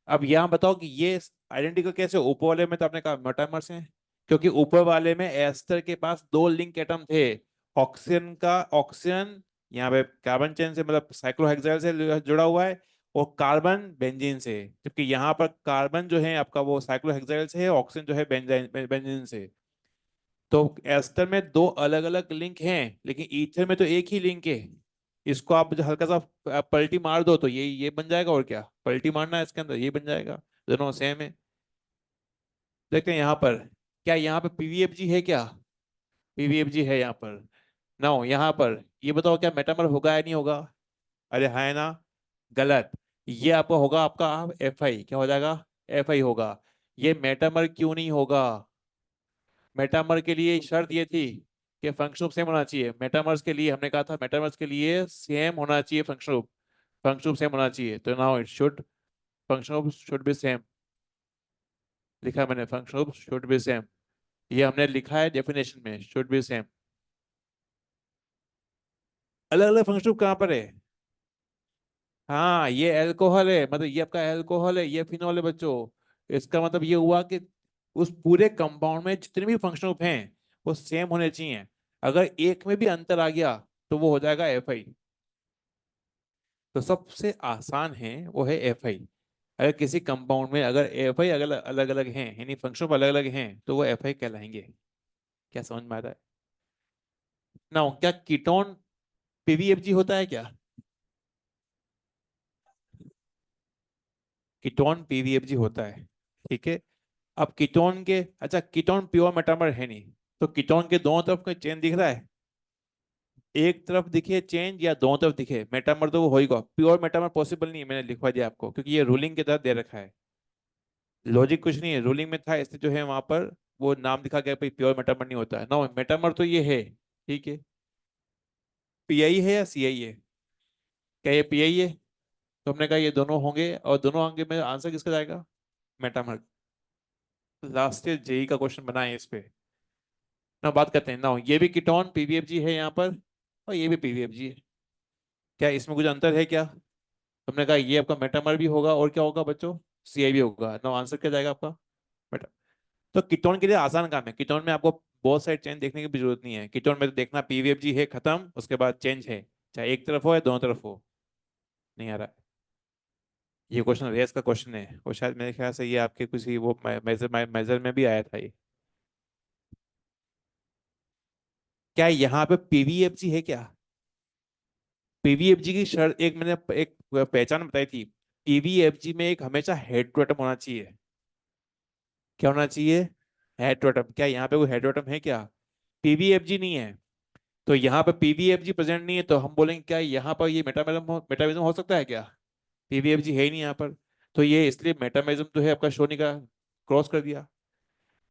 अब यहाँ बताओ कि ये आइडेंटिकल कैसे? ऊपर वाले में तो आपने कहा मेटामर्स हैं, क्योंकि ऊपर वाले में एस्टर के पास दो लिंक एटम थे। ऑक्सीजन का ऑक्सीजन यहाँ पे कार्बन चेन से मतलब साइक्लोहेक्साइल से जुड़ा हुआ है, और कार्बन बेंजीन से। जबकि यहाँ पर कार्बन जो है आपका वो साइक्लोहेक्साइल से है, ऑक्सीजन जो है बेंजीन बेंजीन से। तो एस्टर में दो अलग अलग लिंक हैं, लेकिन ईथर में तो एक ही लिंक है। इसको आप जो हल्का सा पलटी मार दो तो ये बन जाएगा। और क्या पलटी मारना है इसके अंदर, ये बन जाएगा। दोनों सेम है। देखते हैं यहाँ पर। क्या यहाँ पे पीवीएफजी है क्या? पीवीएफजी है यहाँ पर। ना हो यहाँ पर। ये बताओ क्या मेटामर होगा या नहीं होगा? अरे हाँ है ना? गलत। ये आपका होगा आपका एफ आई। क्या हो जाएगा? एफ आई होगा। ये मेटामर क्यों नहीं होगा? मेटामर के लिए शर्त ये थी कि फंक्शन ग्रुप सेम होना चाहिए। मेटामर्स के लिए हमने कहा था मेटामर्स के लिए सेम होना चाहिए function group. Function group same होना चाहिए, तो now it should, function group should be same. लिखा है मैंने, function group should be same. ये हमने लिखा है डेफिनेशन में, शुड बी सेम। अलग अलग फंक्शन ग्रुप कहाँ पर है? हाँ ये अल्कोहल है, मतलब ये आपका अल्कोहल है, ये फिनॉल है बच्चों। इसका मतलब ये हुआ कि उस पूरे कंपाउंड में जितने भी फंक्शन ग्रुप हैं वो सेम होने चाहिए। अगर एक में भी अंतर आ गया तो वो हो जाएगा एफ आई। तो सबसे आसान है वो है एफ आई। अगर किसी कंपाउंड में अगर एफ आई अलग अलग अलग हैं, यानी फंक्शन अलग अलग हैं, तो वो एफ आई कहलाएंगे। क्या समझ में आता है? ना क्या कीटोन पीवीएफजी होता है क्या? कीटोन पीवीएफजी होता है। ठीक है। अब कीटोन के, अच्छा कीटोन प्योर मेटामर है नहीं, तो कीटोन के दोनों तरफ कोई चेन दिख रहा है? एक तरफ दिखे चेंज या दोनों तरफ दिखे मेटामर, तो वो होगा। प्योर मेटामर पॉसिबल नहीं है, मैंने लिखवा दिया आपको, क्योंकि ये रूलिंग के तहत दे रखा है। लॉजिक कुछ नहीं है, रूलिंग में था इसलिए जो है वहां पर वो नाम लिखा गया, भाई प्योर मेटामर नहीं होता है। नो मेटामर तो ये है। ठीक है। पीआई है या सीआई है? क्या ये पीआई है? तो हमने कहा ये दोनों होंगे, और दोनों होंगे में आंसर किसका जाएगा? मेटामर। लास्ट ईयर जेई का क्वेश्चन बनाए इस पे। ना बात करते हैं ना, ये भी कीटोन पीवीएफजी है यहाँ पर, और ये भी पीवीएफजी है। क्या इसमें कुछ अंतर है क्या? तुमने कहा ये आपका मेटामर भी होगा, और क्या होगा बच्चों? सीआई भी होगा। ना आंसर क्या जाएगा आपका? मेटा। तो कीटोन के लिए आसान काम है। कीटोन में आपको बहुत सारे चेंज देखने की भी जरूरत नहीं है। कीटोन में तो देखना पीवीएफजी है खत्म, उसके बाद चेंज है, चाहे एक तरफ हो या दोनों तरफ हो। नहीं आ रहा है। ये क्वेश्चन रेस का क्वेश्चन है, और शायद मेरे ख्याल से ये आपके किसी वो मेजर मेजर में भी आया था ये। क्या यहाँ पे पीवीएफजी है क्या? पीवीएफजी की शर्त, एक मैंने एक पहचान बताई थी। पीवीएफजी में एक हमेशा हेड टू एटम होना चाहिए। क्या होना चाहिए? Hetero atom. क्या यहाँ पे कोई हेड टू एटम है क्या? पीवीएफजी नहीं है। तो यहाँ पे पीवीएफजी प्रेजेंट नहीं है, तो हम बोलेंगे क्या यहाँ पर ये मेटामेरिज्म हो सकता है क्या? पीवीएफजी है ही नहीं यहाँ पर। तो ये इसलिए मेटामेरिज्म तो है आपका, शोनी का क्रॉस कर दिया।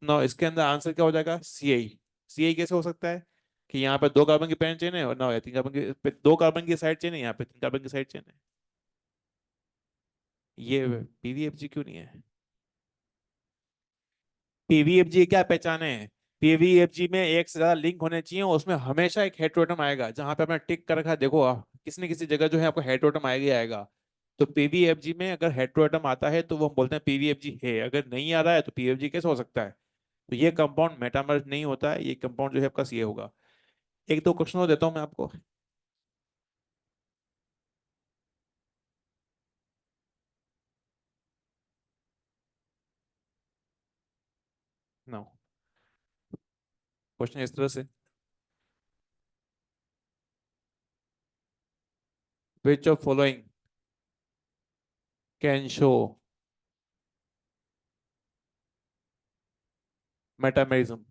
ना इसके अंदर आंसर क्या हो जाएगा? सीआई। सीआई कैसे हो सकता है कि यहाँ पे दो कार्बन की पेरेंट चेन है, और ना तीन कार्बन की, दो कार्बन की साइड चेन है, यहाँ पे तीन कार्बन की साइड चेन है। ये पीवीएफजी क्यों नहीं है? पीवीएफजी क्या पहचान है? पीवीएफजी में एक से ज्यादा लिंक होने चाहिए, और उसमें हमेशा एक हेटेरोटम आएगा। जहां पे आपने टिक कर रखा है देखो, किसी न किसी जगह जो है आपको हेटेरोटम आएगा ही आएगा। तो पीवीएफजी में अगर हेटेरोटम आता है तो वो हम बोलते हैं पीवीएफजी है। अगर नहीं आ रहा है तो पीवीएफजी कैसे हो सकता है? तो ये कंपाउंड मेटामर्ज नहीं होता है, ये कंपाउंड जो है आपका सीए होगा। एक दो क्वेश्चन और देता हूं मैं आपको। नो, क्वेश्चन इस तरह से, which of following can show metamerism?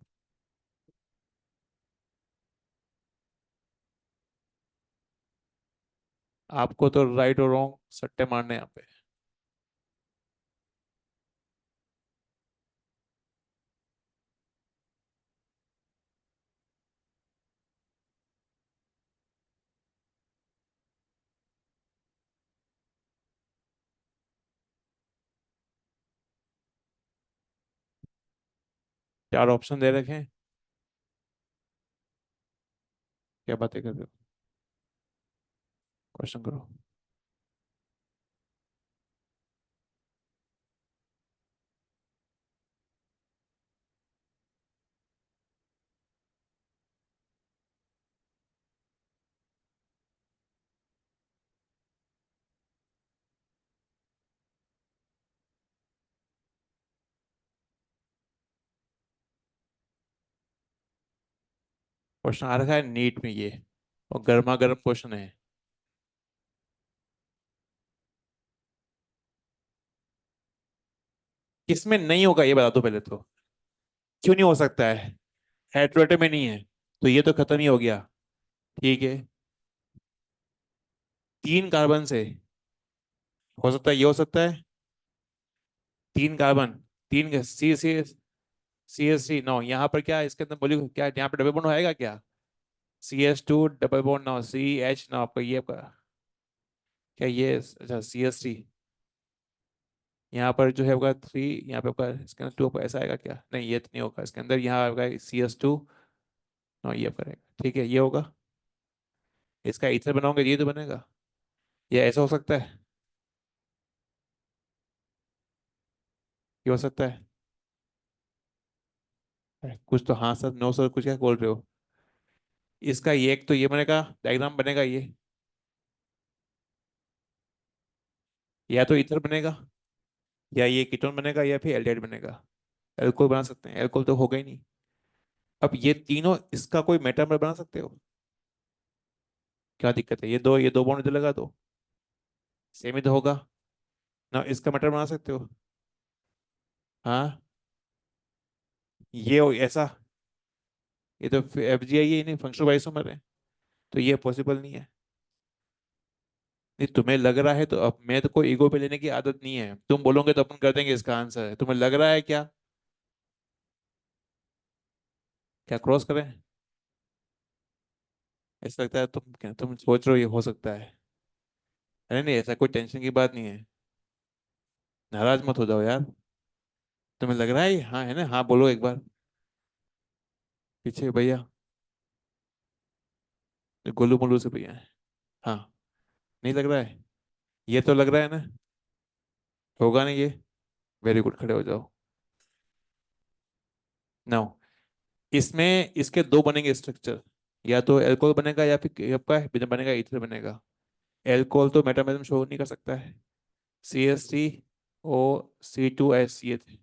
आपको तो राइट और रॉन्ग सट्टे मारने हैं यहाँ पे। चार ऑप्शन दे रखे हैं। क्या बातें कर रहे हो? क्वेश्चन करो। क्वेश्चन आ रखा है नीट में ये, और गर्मा गर्म क्वेश्चन है। किसमें नहीं होगा ये बता दो पहले तो। क्यों नहीं हो सकता है? हेट्रोएटम में नहीं है, तो ये तो खत्म ही हो गया। ठीक है, तीन कार्बन से हो सकता है, ये हो सकता है। तीन कार्बन, तीन सी सी सी एस सी नो, यहाँ पर क्या इसके अंदर बोली क्या, यहाँ पे डबल बॉन्ड आएगा क्या? C S two double bond no, C H no, आपका ये आपका क्या ये, अच्छा सी एस सी। यहाँ पर जो है आपका थ्री, यहाँ पे आपका इसके अंदर टू, ऐसा आएगा क्या? नहीं, ये तो नहीं होगा इसके अंदर, यहाँ आपका सी एस टू। नो, ये करेगा, ठीक है ये होगा। इसका इथर बनाओगे ये तो बनेगा। ये ऐसा हो सकता है? ये हो सकता है? अरे, कुछ तो हाँ सर, नो सर, कुछ क्या बोल रहे हो? इसका ये एक तो ये बनेगा, डायग्राम बनेगा ये, या तो इथर बनेगा, या ये कीटोन बनेगा, या फिर एल्डिहाइड बनेगा। एल्कोहल बना सकते हैं, एल्कोहल तो होगा ही नहीं। अब ये तीनों, इसका कोई मेटामर बना सकते हो? क्या दिक्कत है? ये दो बॉन्ड इधर लगा दो, सेम ही तो होगा ना। इसका मेटामर बना सकते हो? हाँ, ऐसा, ये तो एफ जी आई है नहीं, फंक्शनल आइसोमर है। तो ये पॉसिबल नहीं है। नहीं, तुम्हें लग रहा है तो, अब मैं तो कोई ईगो पे लेने की आदत नहीं है, तुम बोलोगे तो अपन कर देंगे, इसका आंसर है, तुम्हें लग रहा है क्या? क्या क्रॉस करें? ऐसा लगता है तुम, क्या तुम सोच रहे हो ये हो सकता है? अरे नहीं, ऐसा कोई टेंशन की बात नहीं है। नाराज मत हो जाओ यार। तुम्हें लग रहा है हाँ है ना? हाँ बोलो एक बार। पीछे भैया, गोलू मोलू से भैया है। हाँ, नहीं लग रहा है? ये तो लग रहा है ना? होगा नहीं ये? वेरी गुड, खड़े हो जाओ। नाउ, इसमें इसके दो बनेंगे स्ट्रक्चर, या तो एल्कोहल बनेगा, या फिर आपका बनेगा ईथर बनेगा। एल्कोहल तो मेटामेरिज्म शो नहीं कर सकता है। CH3O C2H,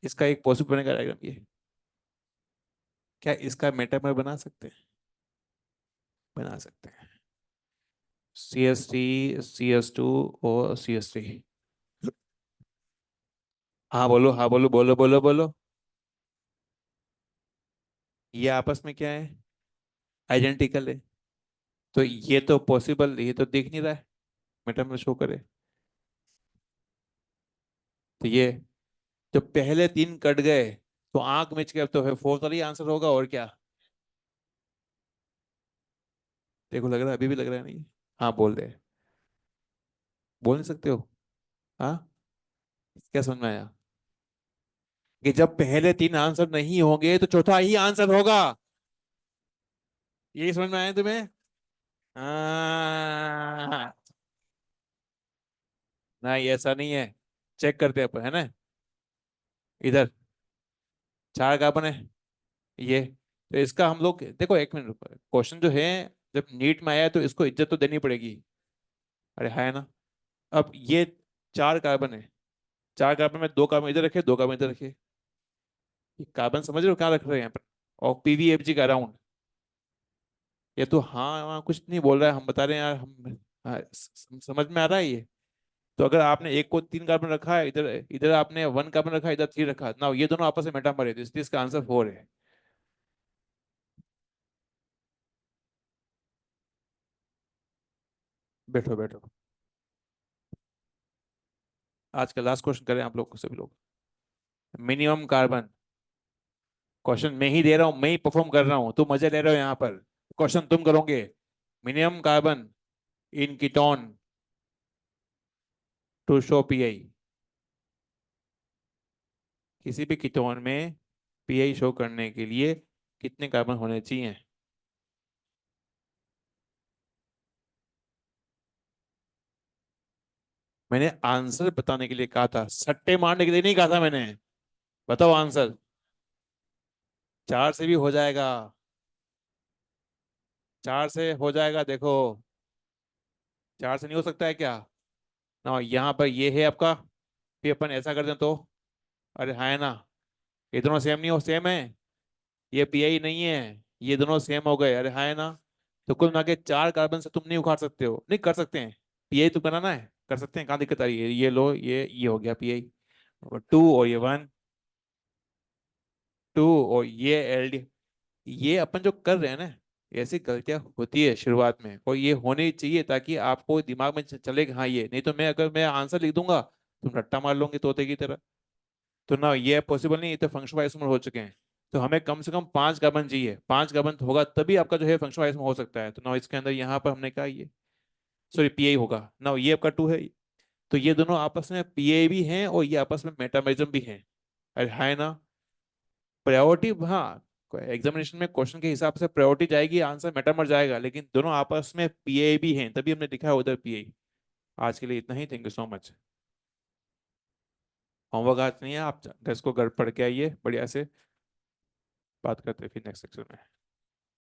इसका एक पॉसिबल बनेगा डायग्राम ये। क्या इसका मेटामर बना सकते हैं? बना सकते हैं। CH3 CH2O CH3। हाँ बोलो, हाँ बोलो, बोलो बोलो बोलो। ये आपस में क्या है? आइडेंटिकल है। तो ये तो पॉसिबल, ये तो दिख नहीं रहा है मेटामर शो करे। तो ये जो पहले तीन कट गए तो आंख मिच गए, तो है फोर्थ वाला ही आंसर होगा, और क्या? देखो लग रहा है, अभी भी लग रहा है नहीं? हाँ बोल दे। बोल नहीं सकते हो? हाँ। क्या समझ में आया? कि जब पहले तीन आंसर नहीं होंगे तो चौथा ही आंसर होगा। यही समझ में आया तुम्हें? हाँ। नहीं ऐसा नहीं है। चेक करते हैं अपन, है ना? इधर चार कार्बन है ये। तो इसका हम लोग देखो, एक मिनट क्वेश्चन जो है, जब नीट में आया तो इसको इज्जत तो देनी पड़ेगी। अरे है ना? अब ये चार कार्बन है। चार कार्बन में दो कार्बन इधर रखे, दो कार्बन इधर रखे। ये कार्बन समझ रहे हो क्या रख रहे हैं यहाँ पर? और पीवीएफजी का अराउंड। ये तो हाँ वहाँ कुछ नहीं बोल रहा है, हम बता रहे हैं यार हम। हाँ, समझ में आ रहा है ये? तो अगर आपने एक को तीन कार्बन रखा है इधर, इधर आपने वन कार्बन रखा है, इधर थ्री रखा ना, ये दोनों आपस में मेटामर है, तो इसलिए इसका आंसर फोर है। बैठो बैठो। आज का लास्ट क्वेश्चन करें आप लोग सभी लोग। Minimum carbon. क्वेश्चन मैं ही दे रहा हूँ, मैं ही परफॉर्म कर रहा हूँ, तो मजे ले रहे हो यहाँ पर। क्वेश्चन तुम करोगे। Minimum carbon in ketone to show pi. किसी भी कीटोन में पीआई शो करने के लिए कितने कार्बन होने चाहिए? मैंने आंसर बताने के लिए कहा था, सट्टे मारने के लिए नहीं कहा था मैंने। बताओ आंसर। चार से भी हो जाएगा। चार से हो जाएगा देखो। चार से नहीं हो सकता है क्या? ना यहाँ पर ये है आपका। फिर अपन ऐसा कर दें तो। अरे हाँ है ना? ये दोनों सेम नहीं हो, सेम है। ये पीआई नहीं है। ये दोनों सेम हो गए, अरे हाँ है ना? तो कुल मिला के चार कार्बन से तुम नहीं उखाड़ सकते हो, नहीं कर सकते हैं। पीआई तो बनाना है, कर सकते हैं, कहाँ दिक्कत आ रही है? ये लो, ये हो गया पीआई। और टू, और ये वन। टू, और ये एल। ये अपन जो कर रहे हैं ना, ऐसी गलतियां होती है शुरुआत में, और ये होनी चाहिए ताकि आपको दिमाग में चले कि हाँ ये, नहीं तो मैं अगर मैं आंसर लिख दूंगा तुम रट्टा मार लोगे तोते की तरह। तो ना ये पॉसिबल नहीं, ये तो फंक्शनल आइसोमर हो चुके हैं। तो हमें कम से कम पांच कार्बन चाहिए, पांच कार्बन होगा तभी आपका जो है फंक्शनल आइसोमर हो सकता है। तो ना इसके अंदर यहाँ पर हमने कहा ये, सॉरी पीआई होगा ना, ये आपका टू है। तो ये दोनों आपस में पीआई भी हैं और ये आपस में मेटामेरिज्म भी हैं। अरे है ना? प्रायोरिटी हाँ, एग्जामिनेशन में क्वेश्चन के हिसाब से प्रायोरिटी जाएगी, आंसर मेटामर जाएगा, लेकिन दोनों आपस में पीआई भी हैं, तभी हमने लिखा है उधर पीआई। आज के लिए इतना ही, thank you so much. Homework आज नहीं है, आप घर को घर पढ़ के आइए बढ़िया से। बात करते हैं फिर नेक्स्ट सेक्शन में।